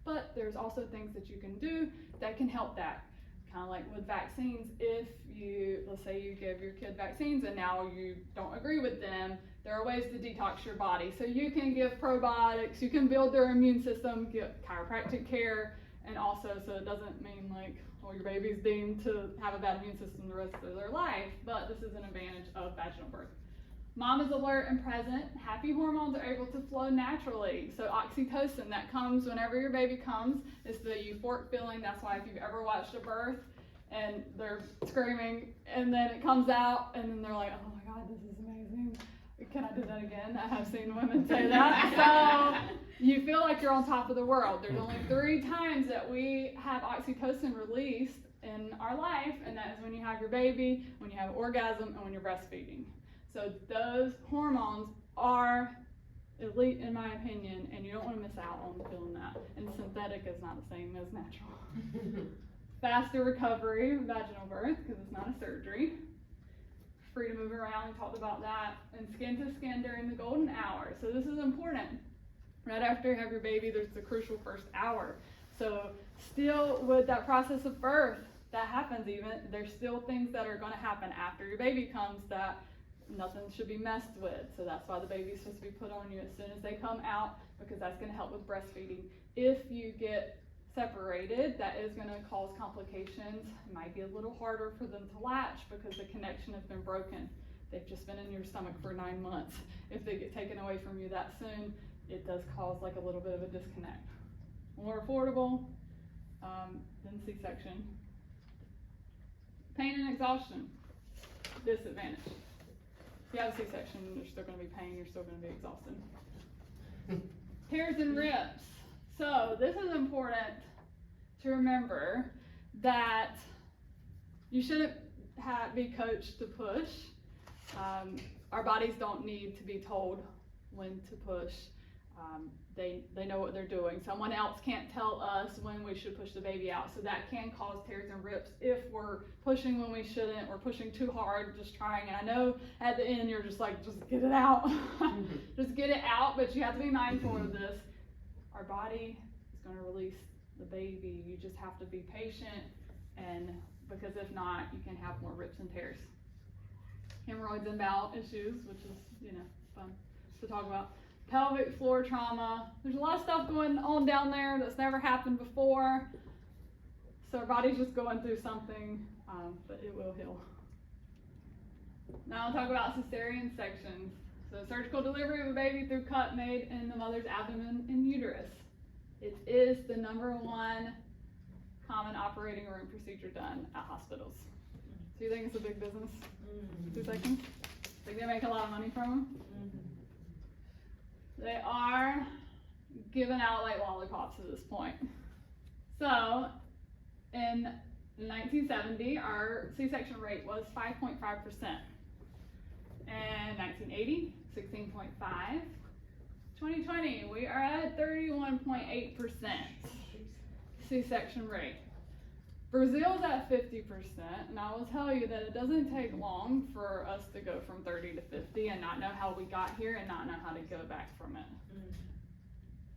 But there's also things that you can do that can help that. Kind of like with vaccines, if you, let's say you give your kid vaccines and now you don't agree with them, there are ways to detox your body. So you can give probiotics, you can build their immune system, get chiropractic care, and also, so it doesn't mean like, well, your baby's deemed to have a bad immune system the rest of their life, but this is an advantage of vaginal birth. Mom is alert and present. Happy hormones are able to flow naturally. So oxytocin, that comes whenever your baby comes, is the euphoric feeling. That's why if you've ever watched a birth and they're screaming and then it comes out and then they're like, oh my God, this is amazing. Can I do that again? I have seen women say that. So you feel like you're on top of the world. There's only 3 times that we have oxytocin released in our life, and that is when you have your baby, when you have an orgasm, and when you're breastfeeding. So those hormones are elite in my opinion, and you don't want to miss out on feeling that. And synthetic is not the same as natural. Faster recovery of vaginal birth, because it's not a surgery. Free to move around, we talked about that. And skin to skin during the golden hour. So this is important. Right after you have your baby, there's the crucial first hour. So still with that process of birth, that happens even, there's still things that are gonna happen after your baby comes that nothing should be messed with. So that's why the baby's supposed to be put on you as soon as they come out, because that's gonna help with breastfeeding. If you get separated, that is gonna cause complications. It might be a little harder for them to latch because the connection has been broken. They've just been in your stomach for 9 months. If they get taken away from you that soon, it does cause like a little bit of a disconnect. More affordable than C-section. Pain and exhaustion, disadvantage. If you have a C-section, there's still going to be pain, you're still going to be exhausted. Tears and rips. So this is important to remember that you shouldn't be coached to push. Our bodies don't need to be told when to push. They know what they're doing. Someone else can't tell us when we should push the baby out. So that can cause tears and rips if we're pushing when we shouldn't, we're pushing too hard, just trying. And I know at the end you're just like, just get it out. Just get it out, but you have to be mindful of this. Our body is going to release the baby. You just have to be patient, and because if not, you can have more rips and tears. Hemorrhoids and bowel issues, which is, fun to talk about. Pelvic floor trauma. There's a lot of stuff going on down there that's never happened before. So our body's just going through something, but it will heal. Now I'll talk about cesarean sections. So surgical delivery of a baby through cut made in the mother's abdomen and uterus. It is the #1 common operating room procedure done at hospitals. So you think it's a big business? 2 seconds? Think they make a lot of money from them? They are giving out like lollipops at this point. So in 1970, our C-section rate was 5.5%. In 1980, 16.5. 2020, we are at 31.8% C-section rate. Brazil's at 50%, and I will tell you that it doesn't take long for us to go from 30 to 50 and not know how we got here and not know how to go back from it.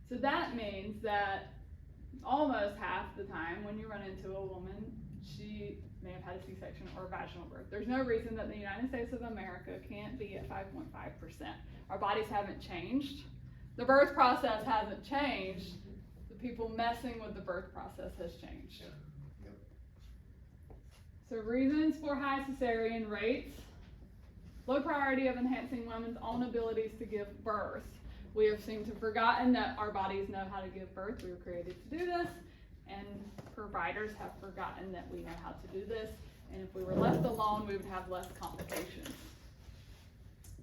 So that means that almost half the time when you run into a woman, she may have had a C-section or a vaginal birth. There's no reason that the United States of America can't be at 5.5%. Our bodies haven't changed. The birth process hasn't changed. The people messing with the birth process has changed. So reasons for high cesarean rates: low priority of enhancing women's own abilities to give birth. We have seemed to have forgotten that our bodies know how to give birth. We were created to do this, and providers have forgotten that we know how to do this. And if we were left alone, we would have less complications.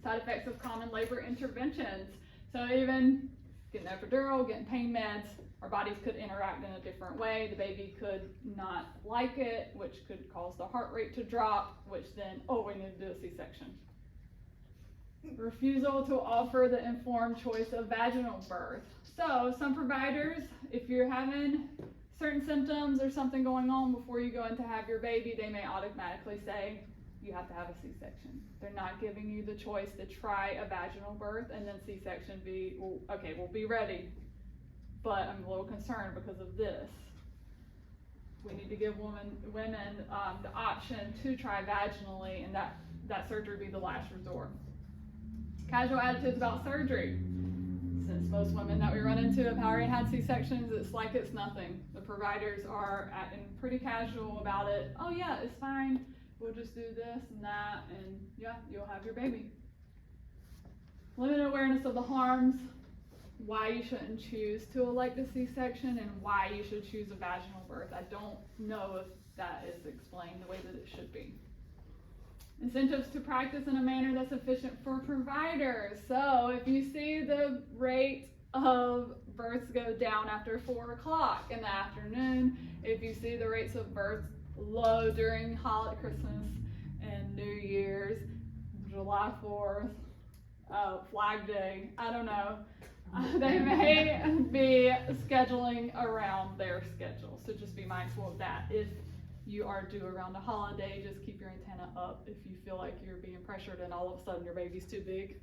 Side effects of common labor interventions. So even getting epidural, getting pain meds, our bodies could interact in a different way. The baby could not like it, which could cause the heart rate to drop, which then, we need to do a C-section. Refusal to offer the informed choice of vaginal birth. So some providers, if you're having certain symptoms or something going on before you go in to have your baby, they may automatically say, you have to have a C-section. They're not giving you the choice to try a vaginal birth and then C-section be, we'll be ready. But I'm a little concerned because of this. We need to give women the option to try vaginally, and that surgery be the last resort. Casual attitudes about surgery. Since most women that we run into have already had C-sections, it's like it's nothing. The providers are acting pretty casual about it. Oh yeah, it's fine. We'll just do this and that, and yeah, you'll have your baby. Limited awareness of the harms, why you shouldn't choose to elect a C-section, and why you should choose a vaginal birth. I don't know if that is explained the way that it should be. Incentives to practice in a manner that's efficient for providers. So if you see the rate of births go down after 4 o'clock in the afternoon, if you see the rates of births low during holiday, Christmas and New Year's, July 4th, Flag Day, I don't know, they may be scheduling around their schedule. So just be mindful of that. If you are due around a holiday, just keep your antenna up if you feel like you're being pressured and all of a sudden your baby's too big.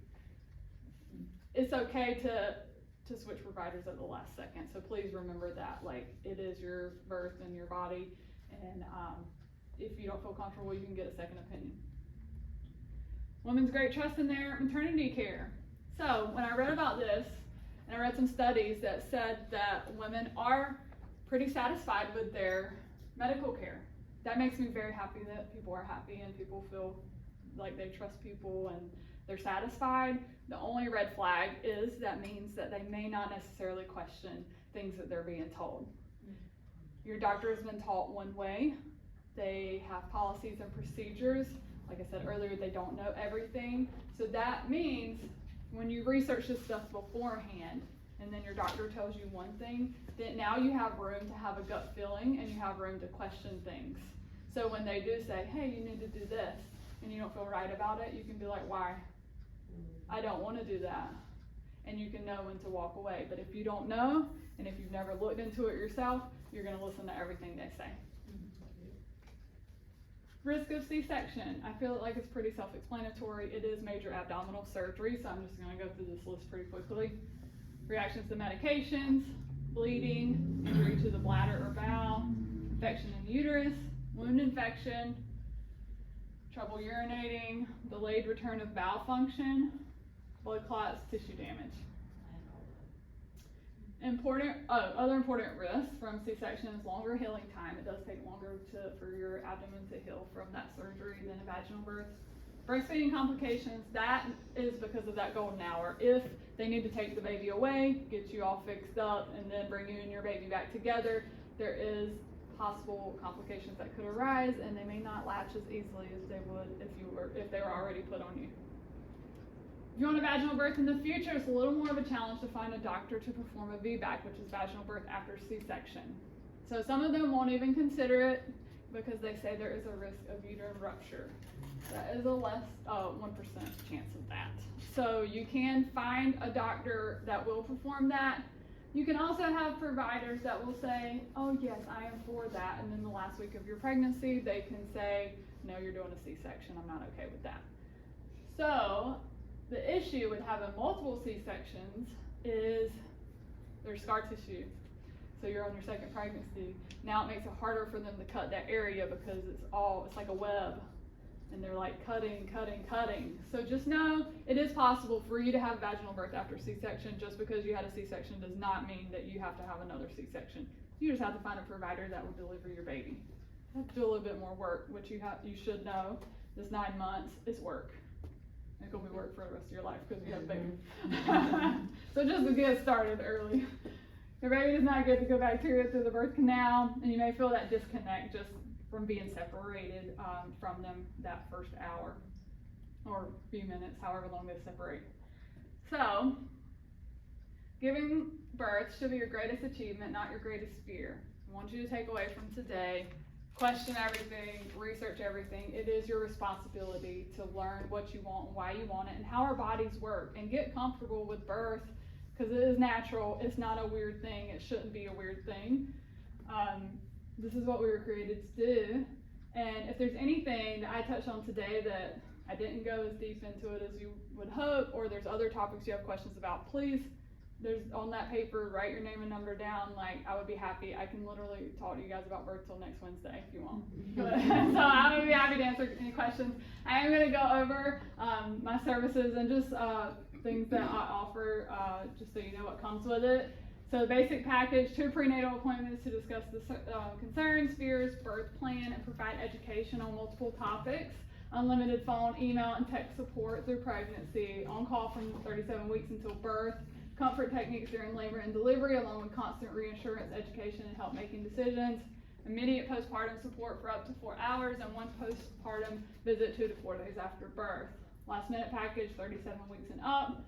It's okay to switch providers at the last second, so please remember that, like, it is your birth and your body, and if you don't feel comfortable, you can get a second opinion. Women's great trust in their maternity care. So when I read about this, and I read some studies that said that women are pretty satisfied with their medical care. That makes me very happy that people are happy and people feel like they trust people and they're satisfied. The only red flag is that means that they may not necessarily question things that they're being told. Your doctor has been taught one way. They have policies and procedures. Like I said earlier, they don't know everything. So that means when you research this stuff beforehand and then your doctor tells you one thing, then now you have room to have a gut feeling and you have room to question things. So when they do say, hey, you need to do this, and you don't feel right about it, you can be like, why? I don't want to do that. And you can know when to walk away. But if you don't know, and if you've never looked into it yourself, you're going to listen to everything they say. Risk of C-section. I feel like it's pretty self-explanatory. It is major abdominal surgery, so I'm just going to go through this list pretty quickly. Reactions to medications, bleeding, injury to the bladder or bowel, infection in uterus, wound infection, trouble urinating, delayed return of bowel function, blood clots, tissue damage. Other important risks from C-section is longer healing time. It does take longer for your abdomen to heal from that surgery than a vaginal birth. Breastfeeding complications, that is because of that golden hour. If they need to take the baby away, get you all fixed up, and then bring you and your baby back together, there is possible complications that could arise, and they may not latch as easily as they would if they were already put on you. If you want a vaginal birth in the future, it's a little more of a challenge to find a doctor to perform a VBAC, which is vaginal birth after C-section. So some of them won't even consider it because they say there is a risk of uterine rupture. That is a less 1% chance of that. So you can find a doctor that will perform that. You can also have providers that will say, oh yes, I am for that, and then the last week of your pregnancy, they can say, no, you're doing a C-section, I'm not okay with that. So the issue with having multiple C-sections is there's scar tissue. So you're on your second pregnancy. Now it makes it harder for them to cut that area because it's like a web. And they're like cutting. So just know it is possible for you to have vaginal birth after C-section. Just because you had a C-section does not mean that you have to have another C-section. You just have to find a provider that will deliver your baby. You have to do a little bit more work, which you should know. This 9 months is work. It's gonna be work for the rest of your life because you have a baby. So just to get started early. Your baby does not get to go bacteria through the birth canal, and you may feel that disconnect just from being separated from them that first hour or few minutes, however long they separate. So, giving birth should be your greatest achievement, not your greatest fear. I want you to take away from today, question everything, research everything. It is your responsibility to learn what you want and why you want it and how our bodies work, and get comfortable with birth because it is natural. It's not a weird thing. It shouldn't be a weird thing. This is what we were created to do. And if there's anything that I touched on today that I didn't go as deep into it as you would hope, or there's other topics you have questions about, please there's on that paper, write your name and number down. Like, I would be happy. I can literally talk to you guys about birth till next Wednesday if you want. So I would be happy to answer any questions. I am going to go over my services and just things that I offer, just so you know what comes with it. So the basic package, 2 prenatal appointments to discuss the concerns, fears, birth plan, and provide education on multiple topics. Unlimited phone, email, and text support through pregnancy. On call from 37 weeks until birth. Comfort techniques during labor and delivery, along with constant reassurance, education, and help making decisions. Immediate postpartum support for up to 4 hours, and 1 postpartum visit 2 to 4 days after birth. Last minute package, 37 weeks and up.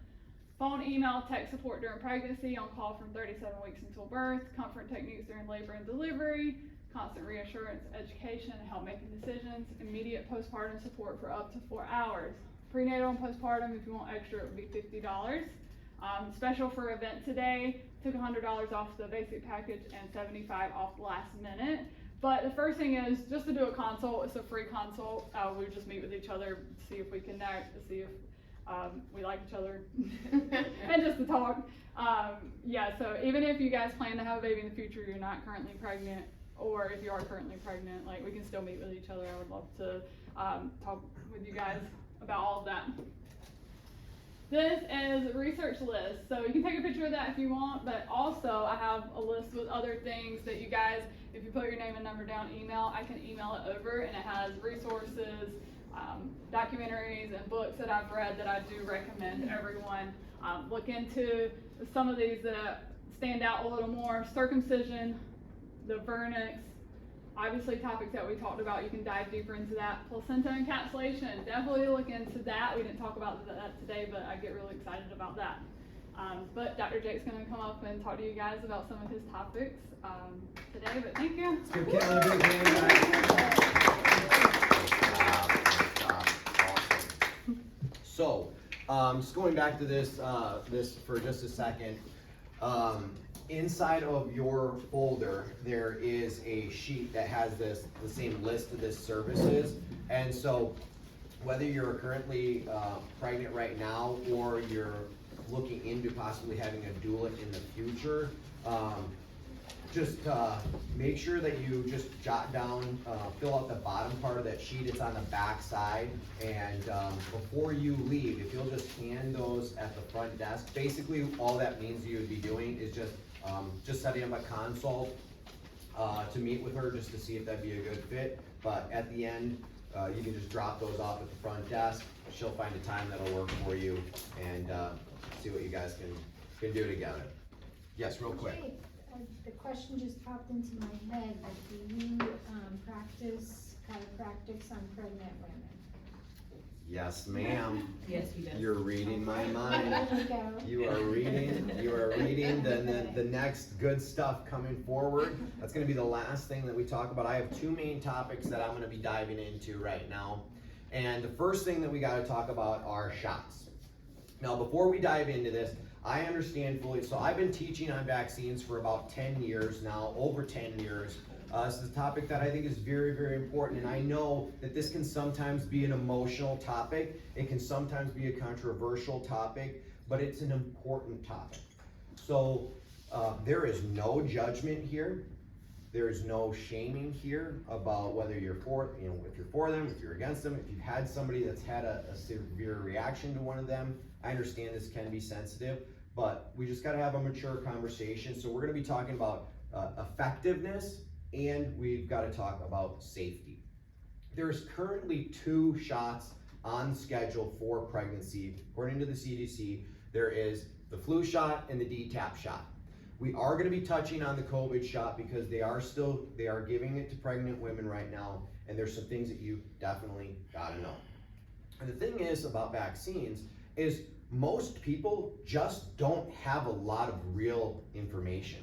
Phone, email, text support during pregnancy, on call from 37 weeks until birth. Comfort techniques during labor and delivery. Constant reassurance, education, and help making decisions. Immediate postpartum support for up to 4 hours. Prenatal and postpartum, if you want extra, it would be $50. Special for event today, took $100 off the basic package and $75 off last minute. But the first thing is just to do a consult. It's a free consult. We just meet with each other, see if we connect, to see if we like each other, and just to talk. Yeah, so even if you guys plan to have a baby in the future, you're not currently pregnant, or if you are currently pregnant, like, we can still meet with each other. I would love to talk with you guys about all of that. This is a research list, so you can take a picture of that if you want, but also I have a list with other things that you guys, if you put your name and number down, email, I can email it over, and it has resources, documentaries, and books that I've read that I do recommend everyone look into. Some of these that stand out a little more: circumcision, the vernix, obviously topics that we talked about, you can dive deeper into that. Placenta encapsulation, definitely look into that. We didn't talk about that today, but I get really excited about that. But Dr. Jake's going to come up and talk to you guys about some of his topics today, but thank you. Let's give Katelyn a big hand, guys. So, just going back to this for just a second. Inside of your folder, there is a sheet that has the same list of this services, and so whether you're currently pregnant right now or you're looking into possibly having a doula in the future, just make sure that you just jot down, fill out the bottom part of that sheet. It's on the back side, and before you leave, if you'll just hand those at the front desk, basically all that means you would be doing is just setting up a consult to meet with her, just to see if that'd be a good fit. But at the end, you can just drop those off at the front desk. She'll find a time that'll work for you, and see what you guys can do together. Yes, real quick. Jake, the question just popped into my head, do you practice chiropractics on pregnant women? Yes, ma'am. Yes, he does. You're reading my mind. There you go. You are reading the next good stuff coming forward. That's gonna be the last thing that we talk about. I have 2 main topics that I'm gonna be diving into right now. And the first thing that we gotta talk about are shots. Now, before we dive into this, I understand fully, so I've been teaching on vaccines for about 10 years now, over 10 years. This is a topic that I think is very, very important, and I know that this can sometimes be an emotional topic. It can sometimes be a controversial topic, but it's an important topic. So there is no judgment here. There is no shaming here about whether you're for, if you're for them, if you're against them, if you've had somebody that's had a severe reaction to one of them. I understand this can be sensitive, but we just gotta have a mature conversation. So we're gonna be talking about effectiveness, and we've got to talk about safety. There's currently 2 shots on schedule for pregnancy. According to the CDC, there is the flu shot and the DTaP shot. We are going to be touching on the COVID shot because they are giving it to pregnant women right now, and there's some things that you definitely got to know. And the thing is about vaccines is most people just don't have a lot of real information.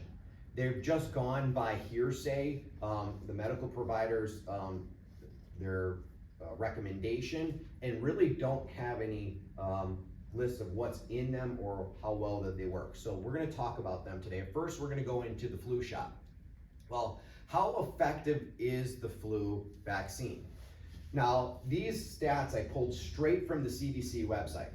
They've just gone by hearsay, the medical providers, their recommendation, and really don't have any lists of what's in them or how well that they work. So we're going to talk about them today. First, we're going to go into the flu shot. Well, how effective is the flu vaccine? Now, these stats I pulled straight from the CDC website.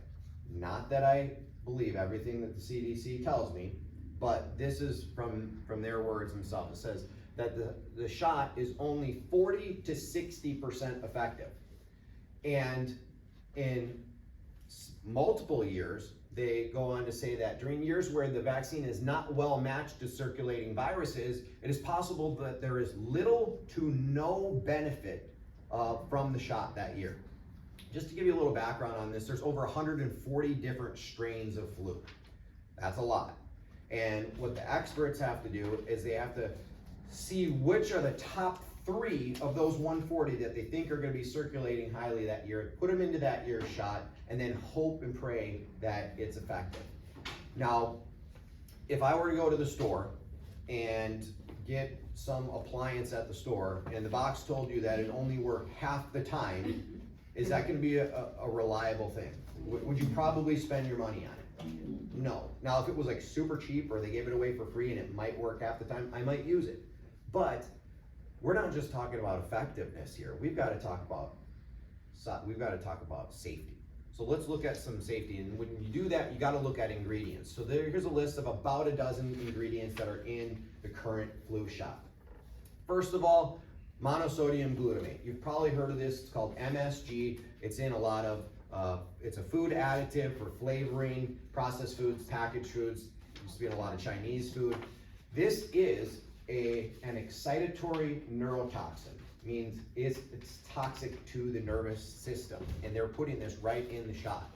Not that I believe everything that the CDC tells me, but this is from their words themselves. It says that the shot is only 40 to 60% effective. And in multiple years, they go on to say that during years where the vaccine is not well matched to circulating viruses, it is possible that there is little to no benefit from the shot that year. Just to give you a little background on this, there's over 140 different strains of flu. That's a lot. And what the experts have to do is they have to see which are the top 3 of those 140 that they think are going to be circulating highly that year, put them into that year's shot, and then hope and pray that it's effective. Now, if I were to go to the store and get some appliance at the store and the box told you that it only worked half the time, is that going to be a reliable thing? Would you probably spend your money on it? No. Now, if it was like super cheap or they gave it away for free and it might work half the time, I might use it. But we're not just talking about effectiveness here. We've got to talk about safety. So let's look at some safety, and when you do that, you got to look at ingredients. So here's a list of about a dozen ingredients that are in the current flu shot. First of all, monosodium glutamate. You've probably heard of this. It's called MSG. It's in a lot of, it's a food additive for flavoring, processed foods, packaged foods. It used to be in a lot of Chinese food. This is an excitatory neurotoxin. Means it's toxic to the nervous system, and they're putting this right in the shot.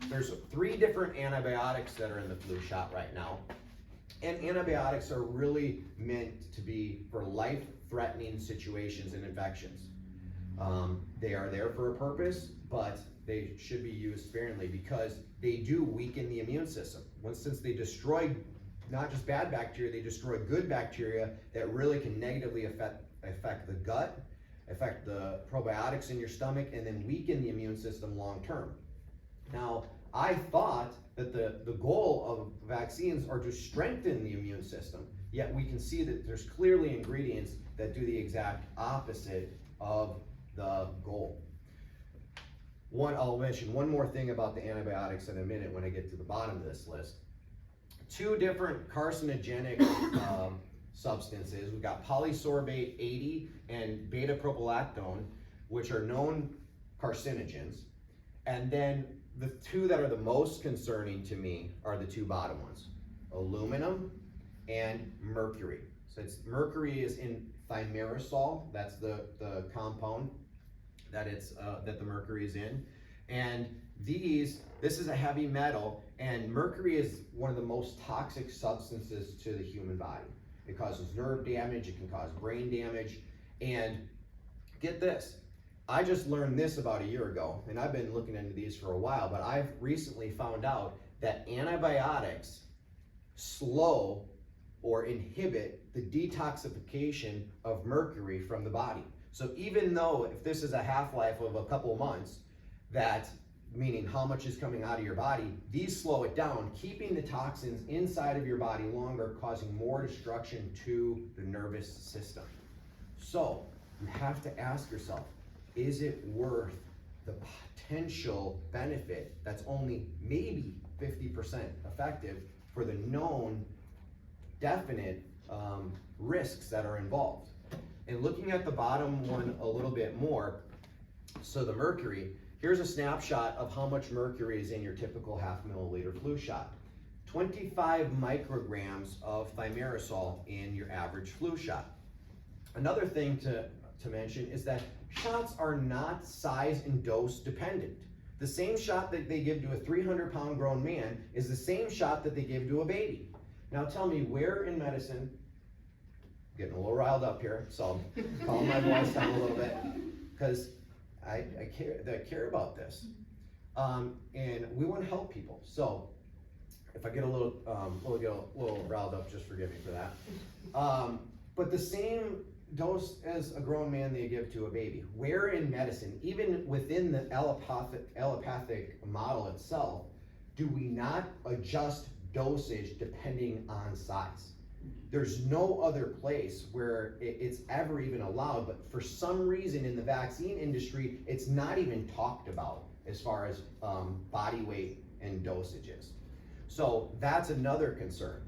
There's 3 different antibiotics that are in the flu shot right now, and antibiotics are really meant to be for life-threatening situations and infections. They are there for a purpose, but they should be used sparingly because they do weaken the immune system. Since they destroy not just bad bacteria, they destroy good bacteria that really can negatively affect the gut, affect the probiotics in your stomach, and then weaken the immune system long term. Now, I thought that the goal of vaccines are to strengthen the immune system, yet we can see that there's clearly ingredients that do the exact opposite of the goal. I'll mention one more thing about the antibiotics in a minute when I get to the bottom of this list. 2 different carcinogenic substances. We've got polysorbate 80 and beta-propylactone, which are known carcinogens. And then the 2 that are the most concerning to me are the 2 bottom ones, aluminum and mercury. So mercury is in thimerosal. That's the compound that the mercury is in. And this is a heavy metal, and mercury is one of the most toxic substances to the human body. It causes nerve damage, it can cause brain damage, and get this, I just learned this about a year ago, and I've been looking into these for a while, but I've recently found out that antibiotics slow or inhibit the detoxification of mercury from the body. So even though if this is a half-life of a couple months, meaning how much is coming out of your body, these slow it down, keeping the toxins inside of your body longer, causing more destruction to the nervous system. So you have to ask yourself, is it worth the potential benefit that's only maybe 50% effective for the known definite risks that are involved? And looking at the bottom one a little bit more, so the mercury, here's a snapshot of how much mercury is in your typical 0.5 milliliter flu shot. 25 micrograms of thimerosal in your average flu shot. Another thing to mention is that shots are not size and dose dependent. The same shot that they give to a 300-pound grown man is the same shot that they give to a baby. Now tell me, where in medicine, getting a little riled up here, so I'm calming my voice down a little bit, because I care about this, and we want to help people. So if I get a little riled up, just forgive me for that. But the same dose as a grown man they give to a baby. Where in medicine, even within the allopathic model itself, do we not adjust dosage depending on size? There's no other place where it's ever even allowed, but for some reason in the vaccine industry, it's not even talked about as far as body weight and dosages. So that's another concern.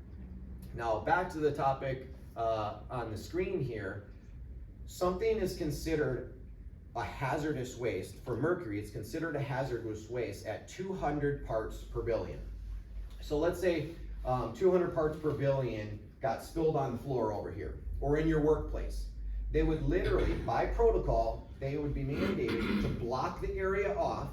Now back to the topic on the screen here. Something is considered a hazardous waste. For mercury, it's considered a hazardous waste at 200 parts per billion. So let's say 200 parts per billion got spilled on the floor over here, or in your workplace. They would literally, by protocol, they would be mandated to block the area off,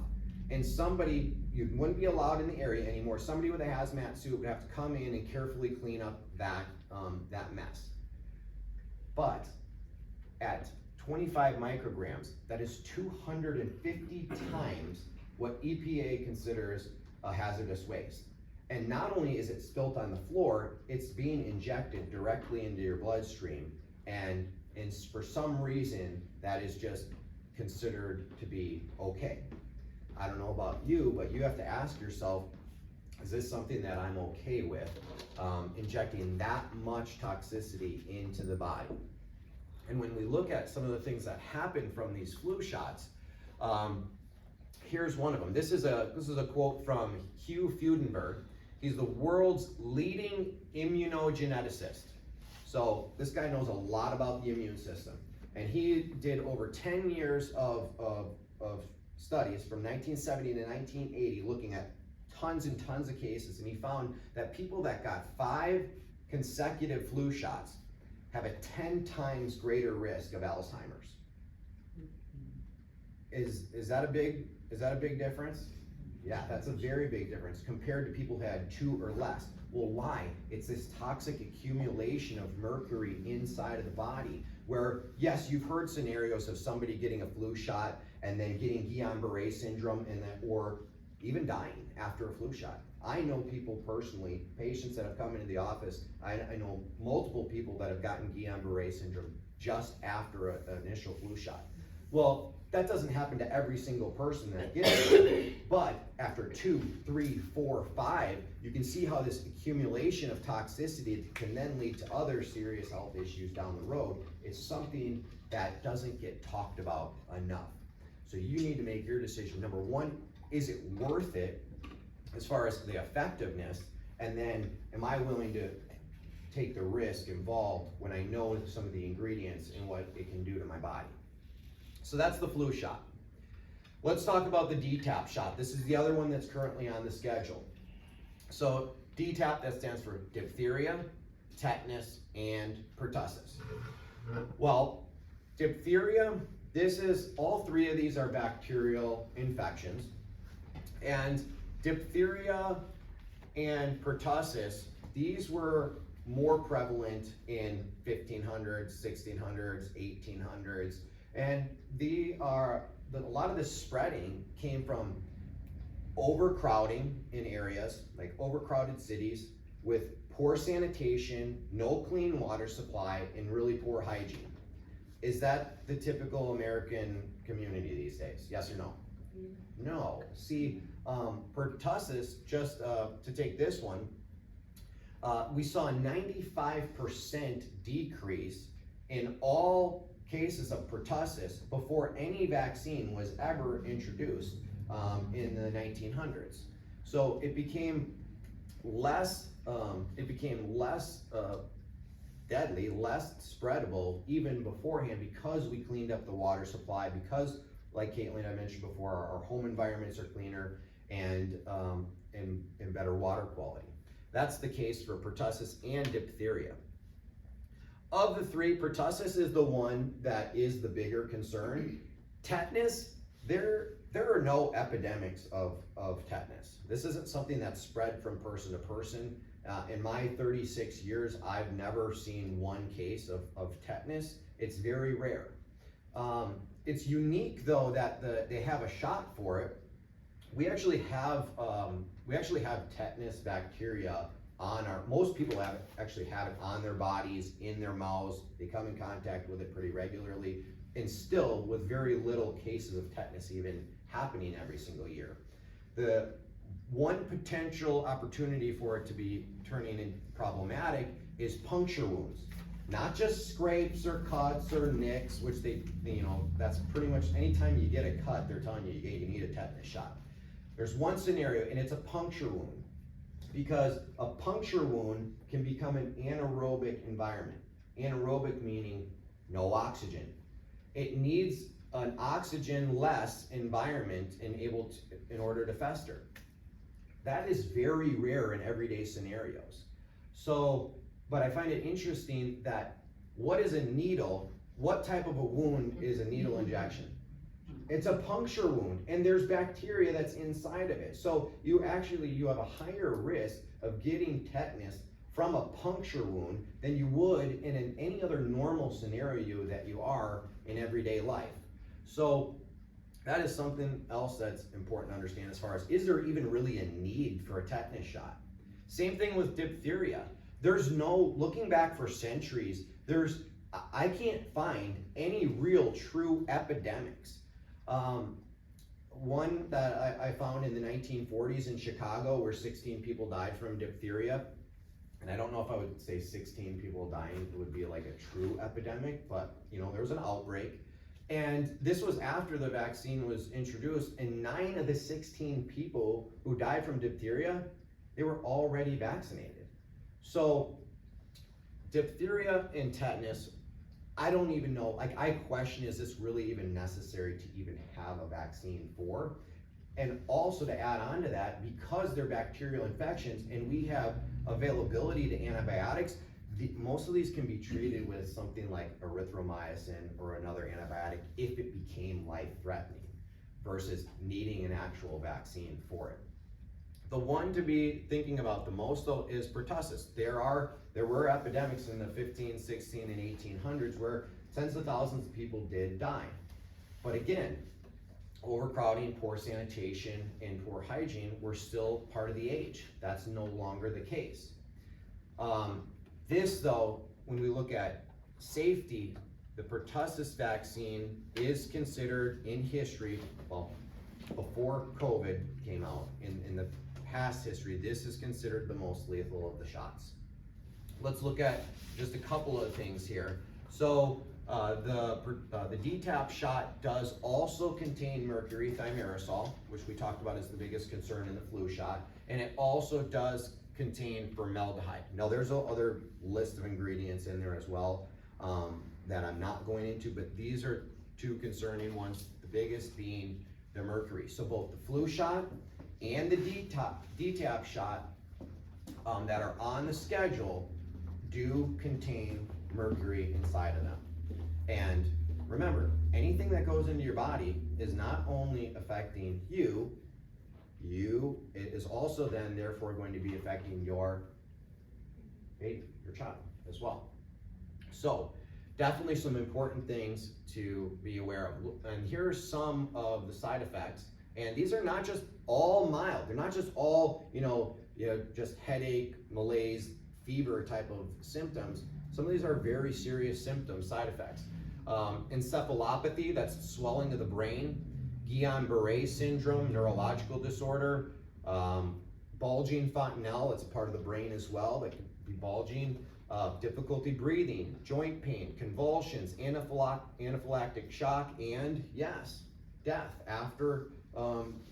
and somebody, you wouldn't be allowed in the area anymore. Somebody with a hazmat suit would have to come in and carefully clean up that mess. But at 25 micrograms, that is 250 times what EPA considers a hazardous waste. And not only is it spilt on the floor, it's being injected directly into your bloodstream, and for some reason, that is just considered to be okay. I don't know about you, but you have to ask yourself, is this something that I'm okay with, injecting that much toxicity into the body? And when we look at some of the things that happen from these flu shots, here's one of them. This is a quote from Hugh Fudenberg. He's the world's leading immunogeneticist. So this guy knows a lot about the immune system. And he did over 10 years of studies from 1970 to 1980 looking at tons and tons of cases. And he found that people that got 5 consecutive flu shots have a 10 times greater risk of Alzheimer's. Is that a big difference? Yeah, that's a very big difference compared to people who had 2 or less. Well, why? It's this toxic accumulation of mercury inside of the body where, yes, you've heard scenarios of somebody getting a flu shot and then getting Guillain-Barré syndrome or even dying after a flu shot. I know people personally, patients that have come into the office, I know multiple people that have gotten Guillain-Barré syndrome just after an initial flu shot. Well, that doesn't happen to every single person that gets it, but after 2, 3, 4, 5, you can see how this accumulation of toxicity can then lead to other serious health issues down the road. It's something that doesn't get talked about enough. So you need to make your decision. Number one, is it worth it as far as the effectiveness? And then, am I willing to take the risk involved when I know some of the ingredients and what it can do to my body? So that's the flu shot. Let's talk about the DTaP shot. This is the other one that's currently on the schedule. So DTaP, that stands for diphtheria, tetanus, and pertussis. Well, diphtheria, all 3 of these are bacterial infections. And diphtheria and pertussis, these were more prevalent in 1500s, 1600s, 1800s. And a lot of this spreading came from overcrowding in areas, like overcrowded cities with poor sanitation, no clean water supply, and really poor hygiene. Is that the typical American community these days? Yes or no? No. See, pertussis, just to take this one, we saw a 95% decrease in all cases of pertussis before any vaccine was ever introduced in the 1900s. So it became less deadly, less spreadable even beforehand because we cleaned up the water supply, because, like Katelyn I mentioned before, our home environments are cleaner and better water quality. That's the case for pertussis and diphtheria. Of the 3, pertussis is the one that is the bigger concern. Tetanus, there are no epidemics of tetanus. This isn't something that's spread from person to person. In my 36 years, I've never seen one case of tetanus. It's very rare. It's unique though that they have a shot for it. We actually have tetanus bacteria most people actually have it on their bodies, in their mouths. They come in contact with it pretty regularly, and still with very little cases of tetanus even happening every single year. The one potential opportunity for it to be turning in problematic is puncture wounds. Not just scrapes or cuts or nicks, which that's pretty much anytime you get a cut, they're telling you you need a tetanus shot. There's one scenario, and it's a puncture wound. because a puncture wound can become an anaerobic environment. Anaerobic meaning no oxygen. It needs an oxygen-less environment in order to fester. That is very rare in everyday scenarios. So, but I find it interesting that what is a needle? What type of a wound is a needle injection? It's a puncture wound, and there's bacteria that's inside of it. So you have a higher risk of getting tetanus from a puncture wound than you would in any other normal scenario that you are in everyday life. So that is something else that's important to understand as far as, is there even really a need for a tetanus shot? Same thing with diphtheria. Looking back for centuries, I can't find any real true epidemics. One that I found in the 1940s in Chicago where 16 people died from diphtheria. And I don't know if I would say 16 people dying would be like a true epidemic, but there was an outbreak. And this was after the vaccine was introduced, and 9 of the 16 people who died from diphtheria, they were already vaccinated. So diphtheria and tetanus, I don't even know, I question, is this really even necessary to even have a vaccine for? And also to add on to that, because they're bacterial infections and we have availability to antibiotics, most of these can be treated with something like erythromycin or another antibiotic if it became life-threatening versus needing an actual vaccine for it. The one to be thinking about the most though is pertussis. There were epidemics in the 15, 16, and 1800s where tens of thousands of people did die. But again, overcrowding, poor sanitation, and poor hygiene were still part of the age. That's no longer the case. This though, when we look at safety, the pertussis vaccine is considered in history, well, before COVID came out, in the past history, this is considered the most lethal of the shots. Let's look at just a couple of things here. So the DTaP shot does also contain mercury thimerosal, which we talked about as the biggest concern in the flu shot, and it also does contain formaldehyde. Now there's other list of ingredients in there as well that I'm not going into, but these are two concerning ones, the biggest being the mercury. So both the flu shot and the DTaP shot that are on the schedule do contain mercury inside of them. And remember, anything that goes into your body is not only affecting you, it is also then therefore going to be affecting your baby, your child as well. So definitely some important things to be aware of. And here are some of the side effects. And these are not just all mild. They're not just all, just headache, malaise, fever type of symptoms. Some of these are very serious symptoms, side effects. Encephalopathy, that's swelling of the brain. Guillain-Barré syndrome, neurological disorder. Bulging fontanelle, it's part of the brain as well, that can be bulging. Difficulty breathing, joint pain, convulsions, anaphylactic shock, and yes, death after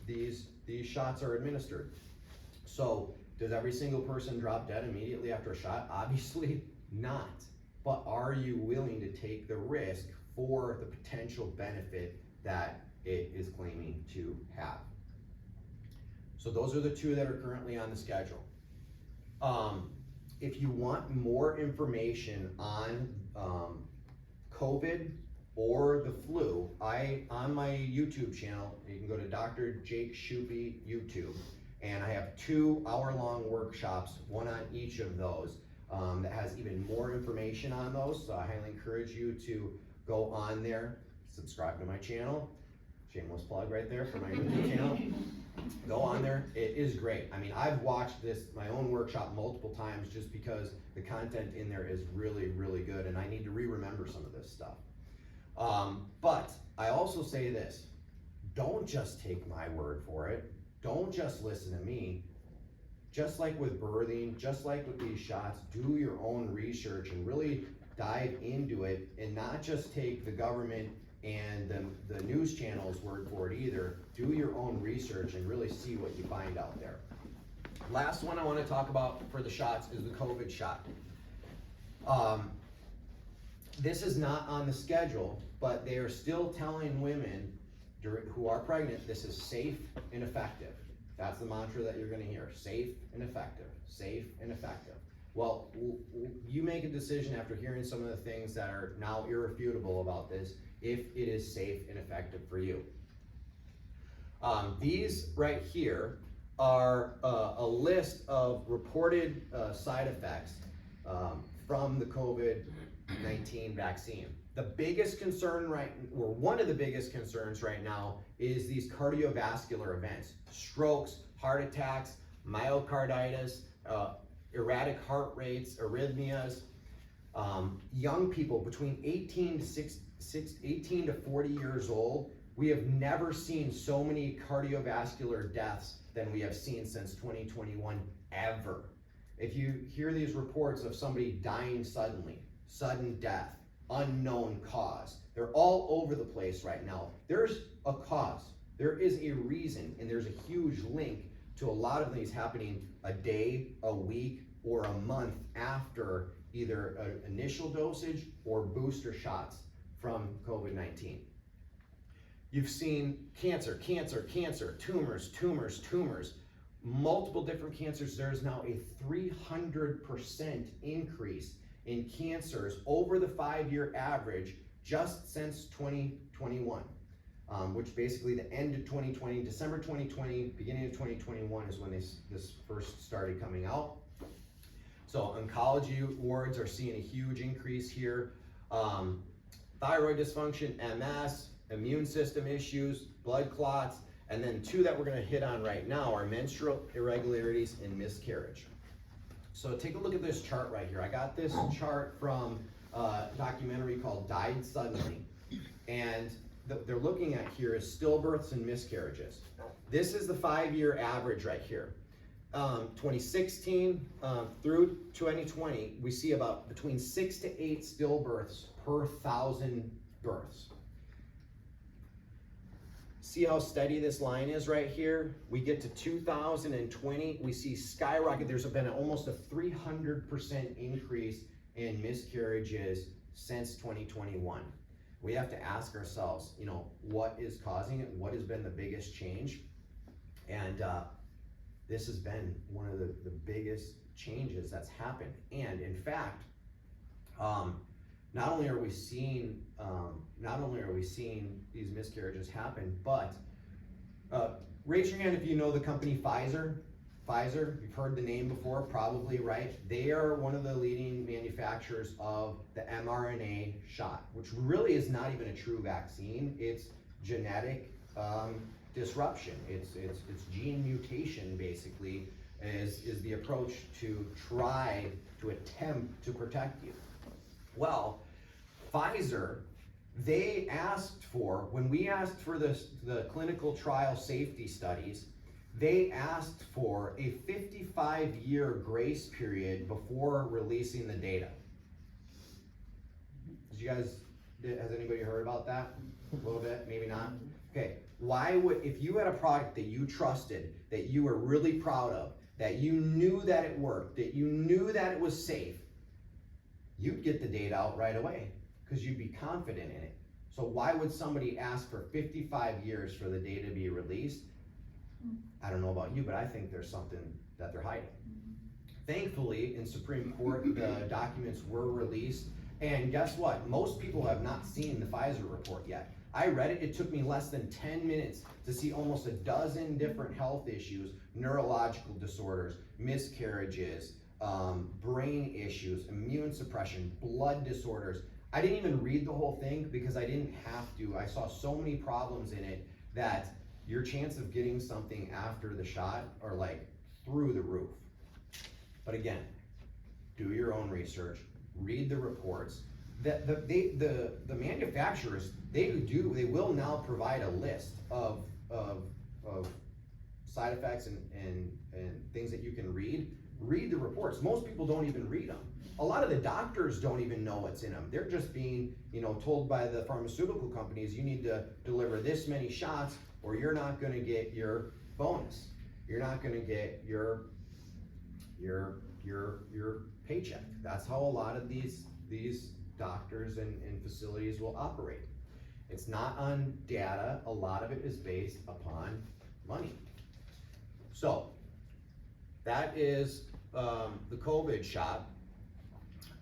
these shots are administered. So does every single person drop dead immediately after a shot? Obviously not. But are you willing to take the risk for the potential benefit that it is claiming to have? So those are the two that are currently on the schedule. If you want more information on COVID or the flu, on my YouTube channel, you can go to Dr. Jake Shuppe YouTube, and I have 2 hour-long workshops, one on each of those, that has even more information on those. So I highly encourage you to go on there, subscribe to my channel. Shameless plug right there for my YouTube channel. Go on there, it is great. I mean, I've watched my own workshop multiple times just because the content in there is really, really good, and I need to remember some of this stuff. But I also say this, don't just take my word for it. Don't just listen to me. Just like with birthing, just like with these shots, do your own research and really dive into it, and not just take the government and the news channel's word for it either. Do your own research and really see what you find out there. Last one I want to talk about for the shots is the COVID shot. This is not on the schedule, but they are still telling women who are pregnant, this is safe and effective. That's the mantra that you're gonna hear, safe and effective, safe and effective. Well, you make a decision after hearing some of the things that are now irrefutable about this, if it is safe and effective for you. These right here are a list of reported side effects from the COVID-19 vaccine. The biggest concern or one of the biggest concerns right now is these cardiovascular events, strokes, heart attacks, myocarditis, erratic heart rates, arrhythmias. Young people between 18 to 40 years old, we have never seen so many cardiovascular deaths than we have seen since 2021, ever. If you hear these reports of somebody dying suddenly, sudden death, unknown cause, they're all over the place right now. There's a cause, there is a reason, and there's a huge link to a lot of these happening a day, a week, or a month after either an initial dosage or booster shots from COVID-19. You've seen cancer, tumors, multiple different cancers. There's now a 300% increase in cancers over the 5-year average just since 2021, which basically the end of 2020, December 2020, beginning of 2021 is when this first started coming out. So oncology wards are seeing a huge increase here. Thyroid dysfunction, MS, immune system issues, blood clots, and then two that we're going to hit on right now are menstrual irregularities and miscarriage. So take a look at this chart right here. I got this chart from a documentary called Died Suddenly, and they're looking at here is stillbirths and miscarriages. This is the 5-year average right here. 2016 through 2020, we see about between 6 to 8 stillbirths per 1,000 births. See how steady this line is right here? We get to 2020, we see skyrocket. There's been almost a 300% increase in miscarriages since 2021. We have to ask ourselves, what is causing it? What has been the biggest change? And this has been one of the biggest changes that's happened. And in fact, not only are we seeing these miscarriages happen, but raise your hand if you know the company Pfizer. Pfizer, you've heard the name before, probably, right? They are one of the leading manufacturers of the mRNA shot, which really is not even a true vaccine. It's genetic disruption. It's gene mutation, basically, is the approach to try to attempt to protect you. Well, Pfizer, they asked for, when we asked for the clinical trial safety studies, they asked for a 55-year grace period before releasing the data. Has anybody heard about that? A little bit, maybe not? Okay, if you had a product that you trusted, that you were really proud of, that you knew that it worked, that you knew that it was safe, you'd get the data out right away because you'd be confident in it. So why would somebody ask for 55 years for the data to be released? I don't know about you, but I think there's something that they're hiding. Thankfully, in Supreme Court, the documents were released, and guess what? Most people have not seen the Pfizer report yet. I read it, it took me less than 10 minutes to see almost a dozen different health issues, neurological disorders, miscarriages, brain issues, immune suppression, blood disorders. I didn't even read the whole thing because I didn't have to. I saw so many problems in it that your chance of getting something after the shot are like through the roof. But again, do your own research, read the reports. The manufacturers, they will now provide a list of side effects and things that you can read. Read the reports. Most people don't even read them. A lot of the doctors don't even know what's in them. They're just being, told by the pharmaceutical companies, you need to deliver this many shots or you're not going to get your bonus. You're not going to get your your paycheck. That's how a lot of these doctors and facilities will operate. It's not on data, a lot of it is based upon money. So, that is the COVID shot.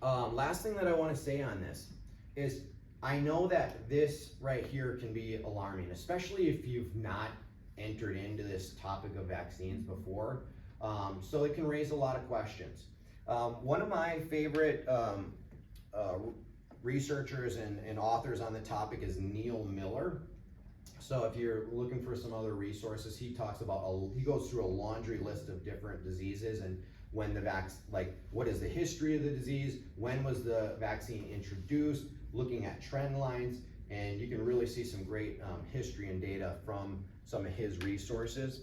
Last thing that I wanna say on this is, I know that this right here can be alarming, especially if you've not entered into this topic of vaccines before. So it can raise a lot of questions. One of my favorite researchers and authors on the topic is Neil Miller. So if you're looking for some other resources, he talks about, he goes through a laundry list of different diseases and when the what is the history of the disease, when was the vaccine introduced, looking at trend lines, and you can really see some great history and data from some of his resources.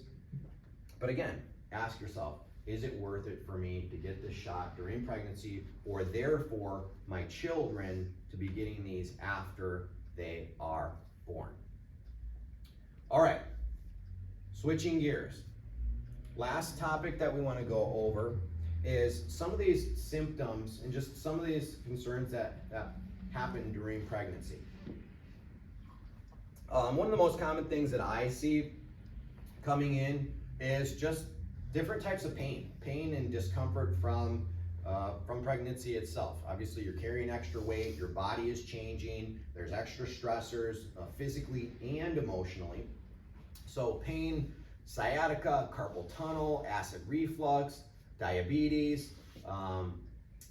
But again, ask yourself, is it worth it for me to get this shot during pregnancy, or therefore my children to be getting these after they are born? All right, switching gears. Last topic that we want to go over is some of these symptoms and just some of these concerns that happen during pregnancy. One of the most common things that I see coming in is just different types of pain and discomfort from pregnancy itself. Obviously, you're carrying extra weight, your body is changing, there's extra stressors physically and emotionally. So pain, sciatica, carpal tunnel, acid reflux, diabetes,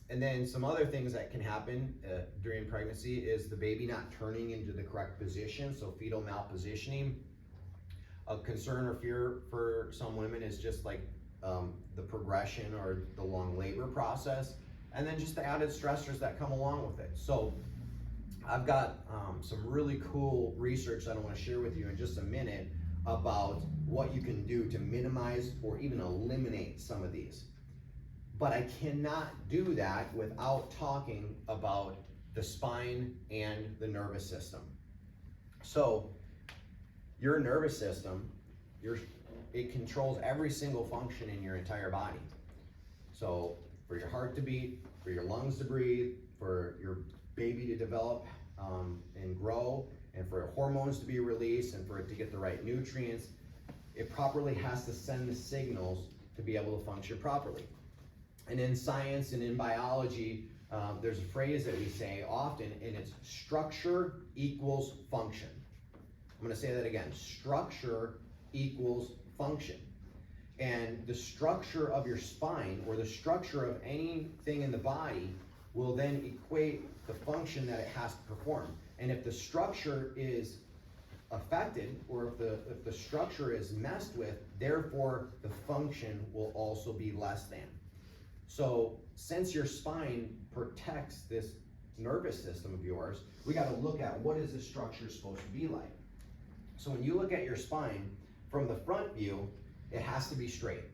and then some other things that can happen during pregnancy is the baby not turning into the correct position, so fetal malpositioning. A concern or fear for some women is just like the progression or the long labor process, and then just the added stressors that come along with it. So I've got some really cool research that I want to share with you in just a minute about what you can do to minimize or even eliminate some of these. But I cannot do that without talking about the spine and the nervous system. So your nervous system, it controls every single function in your entire body. So for your heart to beat, for your lungs to breathe, for your baby to develop and grow, and for hormones to be released, and for it to get the right nutrients, it properly has to send the signals to be able to function properly. And in science and in biology, there's a phrase that we say often, and it's structure equals function. I'm gonna say that again, structure equals function. And the structure of your spine, or the structure of anything in the body, will then equate the function that it has to perform. And if the structure is affected, or if the structure is messed with, therefore the function will also be less than. So since your spine protects this nervous system of yours, we got to look at what is the structure supposed to be like. So when you look at your spine from the front view, it has to be straight.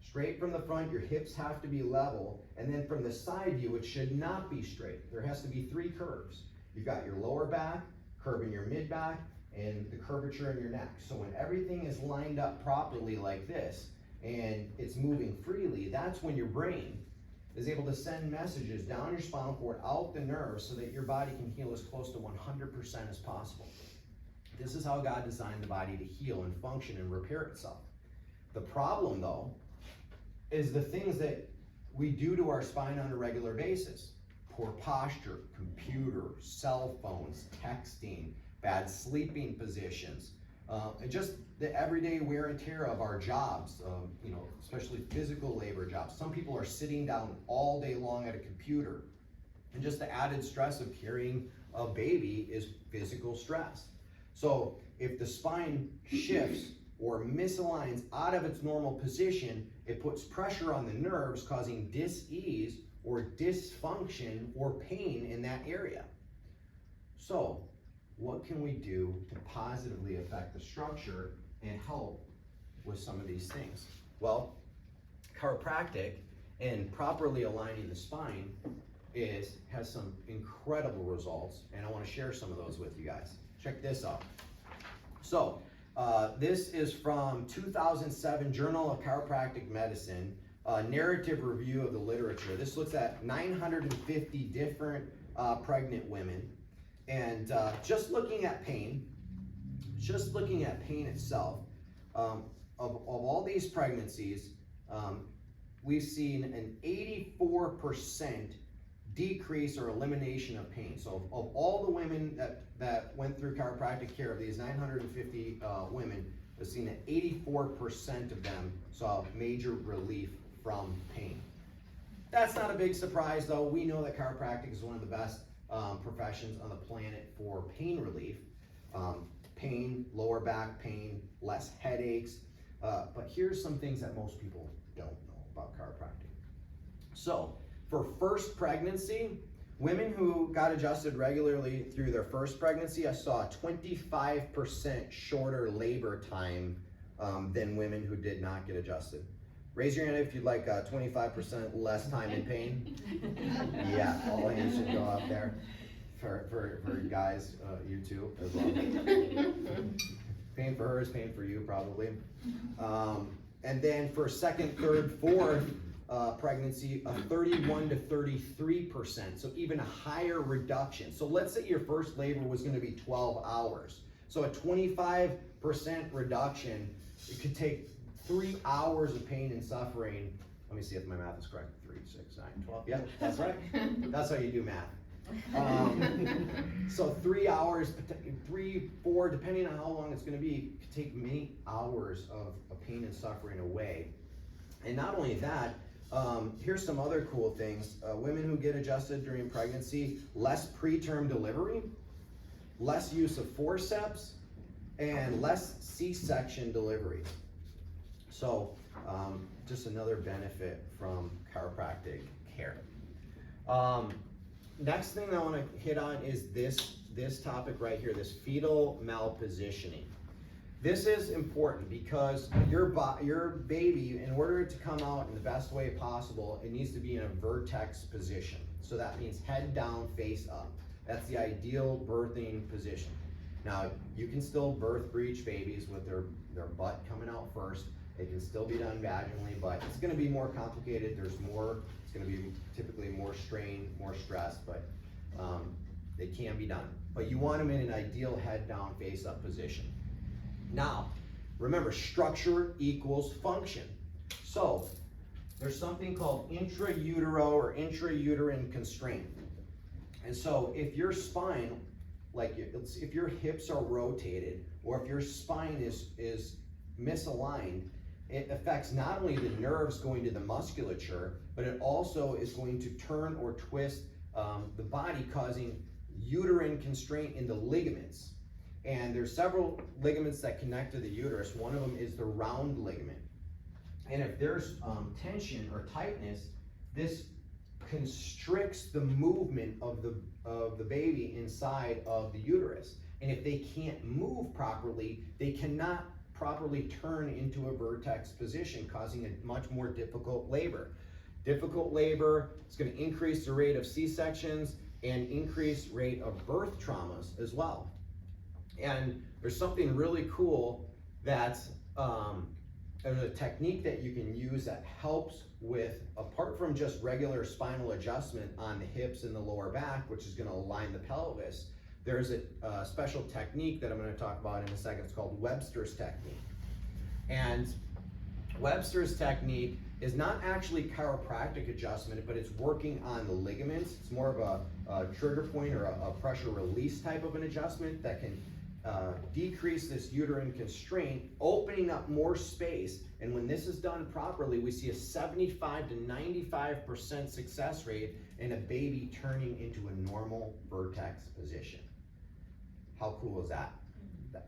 Straight from the front, your hips have to be level, and then from the side view, it should not be straight. There has to be 3 curves. You've got your lower back, curve in your mid back, and the curvature in your neck. So when everything is lined up properly like this, and it's moving freely, that's when your brain is able to send messages down your spinal cord, out the nerves, so that your body can heal as close to 100% as possible. This is how God designed the body to heal and function and repair itself. The problem, though, is the things that we do to our spine on a regular basis. Poor posture, computer, cell phones, texting, bad sleeping positions, and just the everyday wear and tear of our jobs, especially physical labor jobs. Some people are sitting down all day long at a computer, and just the added stress of carrying a baby is physical stress. So if the spine shifts or misaligns out of its normal position, it puts pressure on the nerves, causing dis-ease or dysfunction or pain in that area. So what can we do to positively affect the structure and help with some of these things? Well, chiropractic and properly aligning the spine has some incredible results, and I want to share some of those with you guys. Check this out. So this is from 2007 Journal of Chiropractic Medicine. narrative review of the literature. This looks at 950 different pregnant women, and just looking at pain itself, of all these pregnancies, we've seen an 84% decrease or elimination of pain. So of all the women that went through chiropractic care, of these 950 women, we've seen that 84% of them saw major relief from pain. That's not a big surprise though. We know that chiropractic is one of the best professions on the planet for pain relief. Pain, lower back pain, less headaches. But here's some things that most people don't know about chiropractic. So for first pregnancy, women who got adjusted regularly through their first pregnancy, I saw a 25% shorter labor time than women who did not get adjusted. Raise your hand if you'd like 25% less time in pain. Yeah, all hands should go up there. For guys, you too as well. Pain for her is pain for you probably. And then for second, third, fourth pregnancy, a 31 to 33%, so even a higher reduction. So let's say your first labor was going to be 12 hours. So a 25% reduction, it could take 3 hours of pain and suffering. Let me see if my math is correct. 3, 6, 9, 12. Yeah, that's right. That's how you do math. So 3 hours, 3, 4, depending on how long it's going to be, could take many hours of pain and suffering away. And not only that, here's some other cool things. Women who get adjusted during pregnancy, less preterm delivery, less use of forceps, and less C-section delivery. So just another benefit from chiropractic care. Next thing I want to hit on is this topic right here, this fetal malpositioning. This is important because your baby, in order to come out in the best way possible, it needs to be in a vertex position. So that means head down, face up. That's the ideal birthing position. Now, you can still birth breech babies with their butt coming out first. It can still be done vaginally, but it's going to be more complicated. It's going to be typically more strain, more stress, but they can be done. But you want them in an ideal head down, face up position. Now, remember, structure equals function. So there's something called intrautero or intrauterine constraint. And so if your spine, like if your hips are rotated, or if your spine is misaligned, it affects not only the nerves going to the musculature, but it also is going to turn or twist the body, causing uterine constraint in the ligaments. And there's several ligaments that connect to the uterus. One of them is the round ligament. And if there's tension or tightness, this constricts the movement of the baby inside of the uterus. And if they can't move properly, they cannot properly turn into a vertex position, causing a much more difficult labor. Difficult labor is going to increase the rate of C-sections and increase rate of birth traumas as well. And there's something really cool that's there's a technique that you can use that helps with, apart from just regular spinal adjustment on the hips and the lower back, which is going to align the pelvis. There's a special technique that I'm going to talk about in a second. It's called Webster's technique. And Webster's technique is not actually chiropractic adjustment, but it's working on the ligaments. It's more of a trigger point or a pressure release type of an adjustment that can decrease this uterine constraint, opening up more space. And when this is done properly, we see a 75 to 95% success rate in a baby turning into a normal vertex position. How cool is that?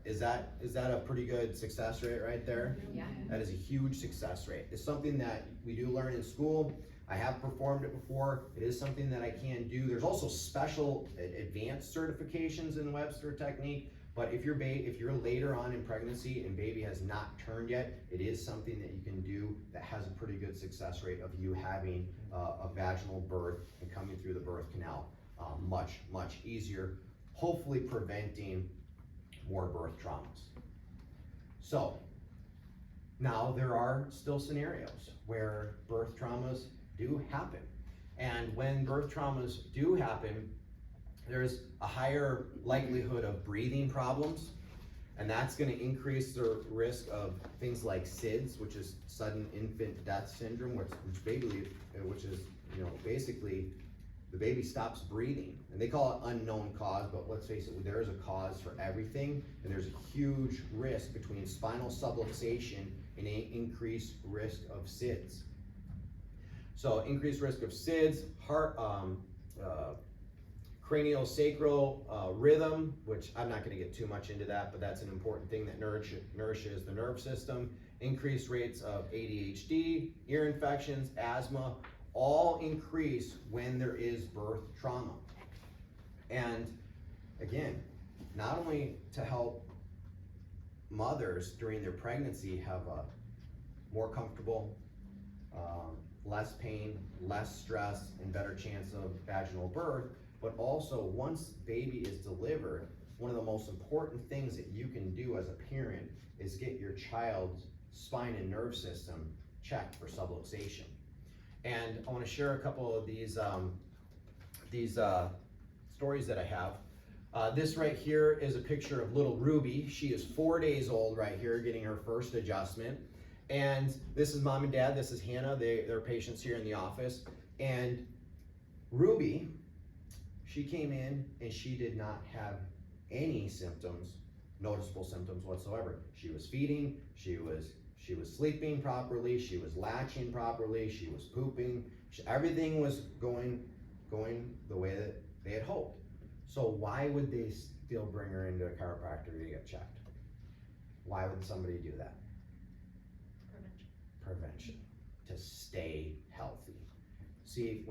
Is that a pretty good success rate right there? Yeah. That is a huge success rate. It's something that we do learn in school. I have performed it before. It is something that I can do. There's also special advanced certifications in Webster technique. But if you're later on in pregnancy and baby has not turned yet, it is something that you can do that has a pretty good success rate of you having a vaginal birth and coming through the birth canal much easier, hopefully preventing more birth traumas. So Now, there are still scenarios where birth traumas do happen. And when birth traumas do happen, there's a higher likelihood of breathing problems, and that's gonna increase the risk of things like SIDS, which is sudden infant death syndrome, which is, basically the baby stops breathing. And they call it unknown cause, but let's face it, there is a cause for everything, and there's a huge risk between spinal subluxation and an increased risk of SIDS. So increased risk of SIDS, heart, craniosacral rhythm, which I'm not gonna get too much into that, but that's an important thing that nourishes the nerve system. Increased rates of ADHD, ear infections, asthma, all increase when there is birth trauma. And again, not only to help mothers during their pregnancy have a more comfortable, less pain, less stress, and better chance of vaginal birth, but also once baby is delivered, one of the most important things that you can do as a parent is get your child's spine and nerve system checked for subluxation. And I want to share a couple of these stories that I have. This right here is a picture of little Ruby. She is 4 days old right here, getting her first adjustment. And this is mom and dad, this is Hannah, they're patients here in the office. And Ruby, she came in and she did not have any symptoms, noticeable symptoms whatsoever. She was feeding, she was sleeping properly, she was latching properly, she was pooping, everything was going the way that they had hoped. So why would they still bring her into a chiropractor to get checked? Why would somebody do that? Prevention, to stay healthy. See,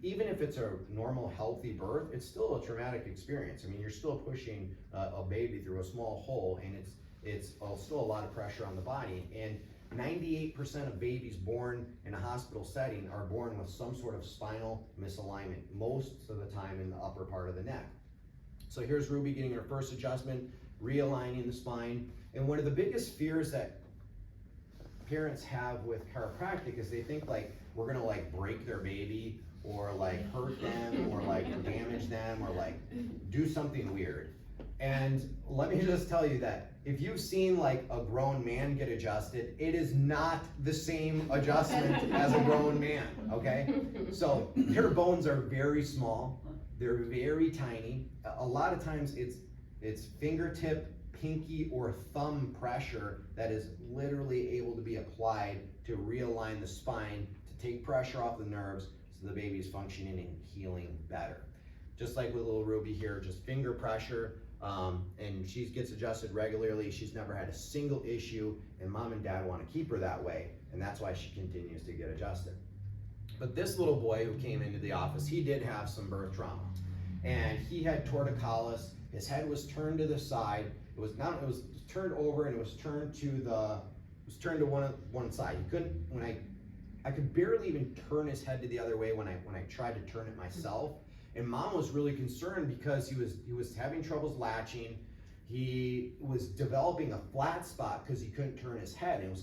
even if it's a normal, healthy birth, it's still a traumatic experience. I mean, you're still pushing a baby through a small hole, and it's still a lot of pressure on the body. And 98% of babies born in a hospital setting are born with some sort of spinal misalignment, most of the time in the upper part of the neck. So here's Ruby getting her first adjustment, realigning the spine. And one of the biggest fears that parents have with chiropractic is they think like we're gonna like break their baby or like hurt them or like damage them or like do something weird. And let me just tell you that if you've seen like a grown man get adjusted, it is not the same adjustment as a grown man, okay? So their bones are very small, they're very tiny. A lot of times it's fingertip, pinky, or thumb pressure that is literally able to be applied to realign the spine, to take pressure off the nerves so the baby is functioning and healing better. Just like with little Ruby here, just finger pressure, and she gets adjusted regularly. She's never had a single issue, and mom and dad want to keep her that way, and that's why she continues to get adjusted. But this little boy who came into the office, he did have some birth trauma, and he had torticollis. His head was turned to the side. It was turned over, and it was turned to one side. He couldn't, I could barely even turn his head to the other way when I tried to turn it myself. And mom was really concerned because he was having troubles latching. He was developing a flat spot because he couldn't turn his head, and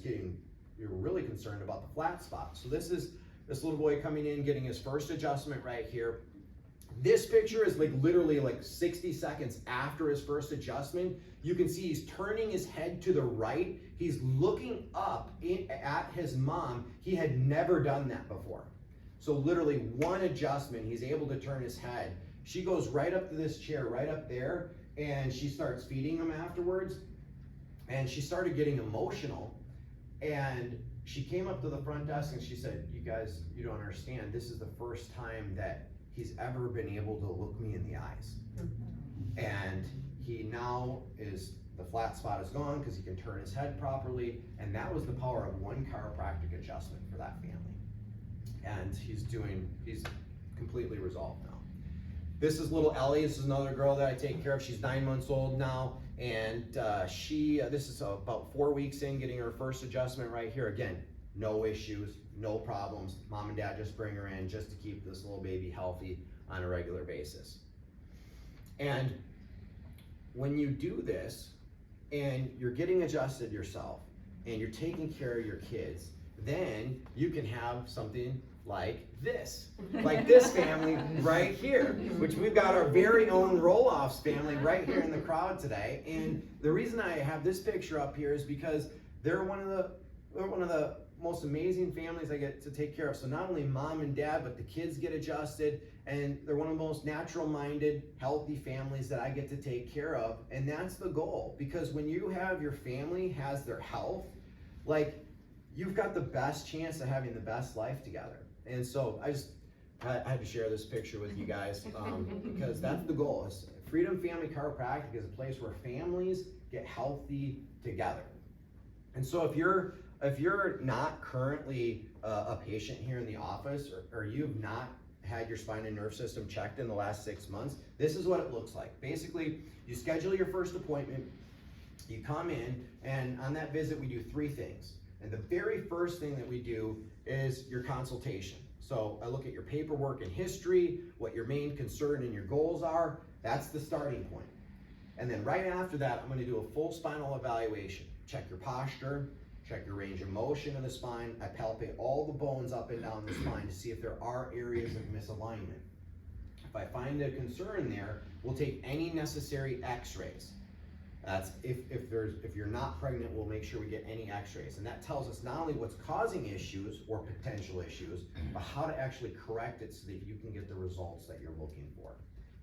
we were really concerned about the flat spot. So this is this little boy coming in, getting his first adjustment right here. This picture is like literally like 60 seconds after his first adjustment. You can see he's turning his head to the right. He's looking up at his mom. He had never done that before. So literally one adjustment, he's able to turn his head. She goes right up to this chair right up there, and she starts feeding him afterwards. And she started getting emotional. And she came up to the front desk and she said, "You guys, you don't understand. This is the first time that he's ever been able to look me in the eyes." And he now the flat spot is gone because he can turn his head properly. And that was the power of one chiropractic adjustment for that family. And he's completely resolved now. This is little Ellie. This is another girl that I take care of. She's 9 months old now. And this is about 4 weeks in, getting her first adjustment right here. Again, no issues, no problems. Mom and dad just bring her in just to keep this little baby healthy on a regular basis. And when you do this and you're getting adjusted yourself, and you're taking care of your kids, then you can have something like this family right here, which we've got our very own Roll-Offs family right here in the crowd today. And the reason I have this picture up here is because they're one of the most amazing families I get to take care of. So not only mom and dad, but the kids get adjusted, and they're one of the most natural-minded, healthy families that I get to take care of. And that's the goal, because when you have your family has their health, like, you've got the best chance of having the best life together. And so I had to share this picture with you guys because that's the goal. Freedom Family Chiropractic is a place where families get healthy together. And so if you're not currently a patient here in the office, or you've not had your spine and nerve system checked in the last 6 months, this is what it looks like. Basically, you schedule your first appointment, you come in, and on that visit we do 3 things. And the very first thing that we do is your consultation. So I look at your paperwork and history, what your main concern and your goals are. That's the starting point. And then right after that, I'm going to do a full spinal evaluation. Check your posture, check your range of motion of the spine. I palpate all the bones up and down the spine to see if there are areas of misalignment. If I find a concern there, we'll take any necessary x-rays. That's if you're not pregnant, we'll make sure we get any x-rays. And that tells us not only what's causing issues or potential issues, but how to actually correct it so that you can get the results that you're looking for.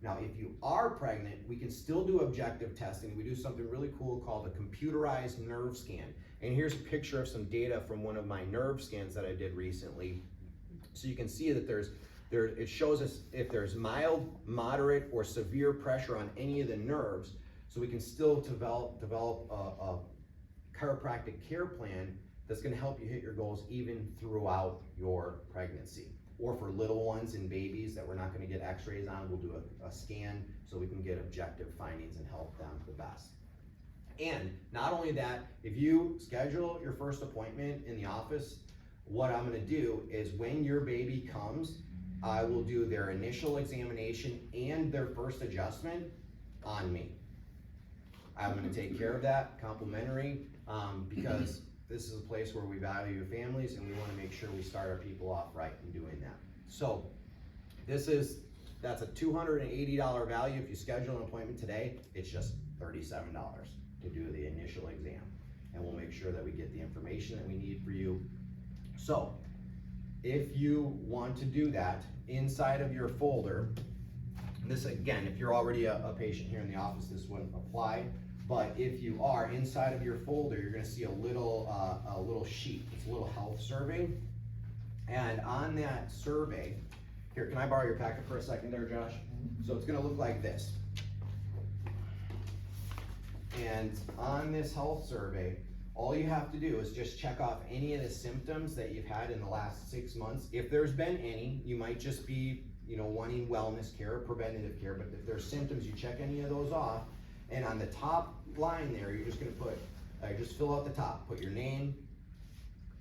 Now, if you are pregnant, we can still do objective testing. We do something really cool called a computerized nerve scan. And here's a picture of some data from one of my nerve scans that I did recently. So you can see that it shows us if there's mild, moderate, or severe pressure on any of the nerves. So we can still develop a chiropractic care plan that's going to help you hit your goals even throughout your pregnancy. Or for little ones and babies that we're not going to get x-rays on, we'll do a scan so we can get objective findings and help them the best. And not only that, if you schedule your first appointment in the office, what I'm going to do is when your baby comes, I will do their initial examination and their first adjustment on me. I'm going to take care of that, complimentary, because this is a place where we value families and we want to make sure we start our people off right in doing that. So that's a $280 value. If you schedule an appointment today, it's just $37 to do the initial exam. And we'll make sure that we get the information that we need for you. So if you want to do that, inside of your folder, this again, if you're already a patient here in the office, this wouldn't apply. But if you are, inside of your folder, you're going to see a little sheet. It's a little health survey. And on that survey, here, can I borrow your packet for a second there, Josh? So it's going to look like this. And on this health survey, all you have to do is just check off any of the symptoms that you've had in the last 6 months. If there's been any, you might just be, wanting wellness care, preventative care. But if there's symptoms, you check any of those off. And on the top line there, you're just going to put, just fill out the top. Put your name,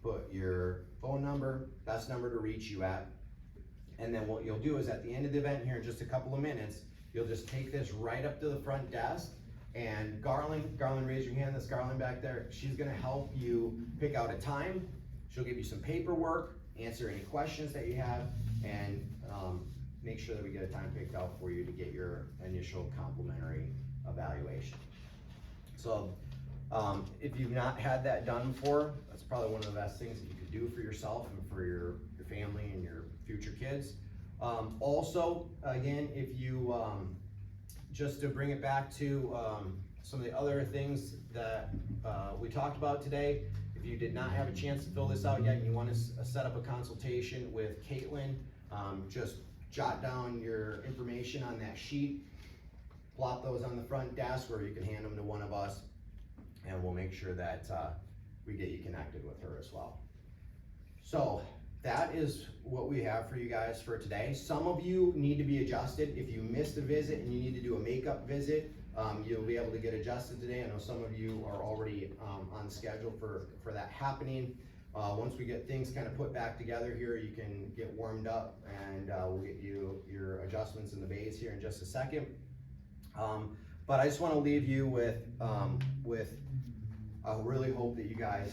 put your phone number, best number to reach you at. And then what you'll do is at the end of the event here in just a couple of minutes, you'll just take this right up to the front desk. And Garland, raise your hand. That's Garland back there. She's going to help you pick out a time. She'll give you some paperwork, answer any questions that you have, and make sure that we get a time picked out for you to get your initial complimentary evaluation. So if you've not had that done before, that's probably one of the best things that you could do for yourself and for your family and your future kids. Also, again, if you just to bring it back to some of the other things that we talked about today, if you did not have a chance to fill this out yet and you want to set up a consultation with Katelyn, just jot down your information on that sheet, plop those on the front desk, or you can hand them to one of us, and we'll make sure that we get you connected with her as well. So that is what we have for you guys for today. Some of you need to be adjusted. If you missed a visit and you need to do a makeup visit, you'll be able to get adjusted today. I know some of you are already on schedule for that happening. Once we get things kind of put back together here, you can get warmed up, and we'll get you your adjustments in the bays here in just a second. But I just want to leave you with I really hope that you guys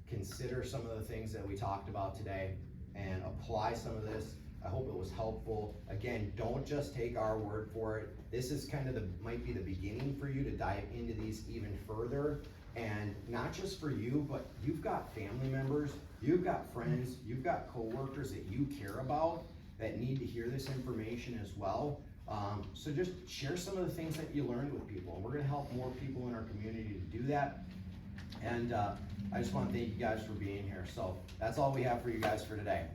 consider some of the things that we talked about today and apply some of this. I hope it was helpful. Again, don't just take our word for it. This is kind of might be the beginning for you to dive into these even further. And not just for you, but you've got family members, you've got friends, you've got coworkers that you care about that need to hear this information as well. So just share some of the things that you learned with people. And we're gonna help more people in our community to do that. And I just wanna thank you guys for being here. So that's all we have for you guys for today.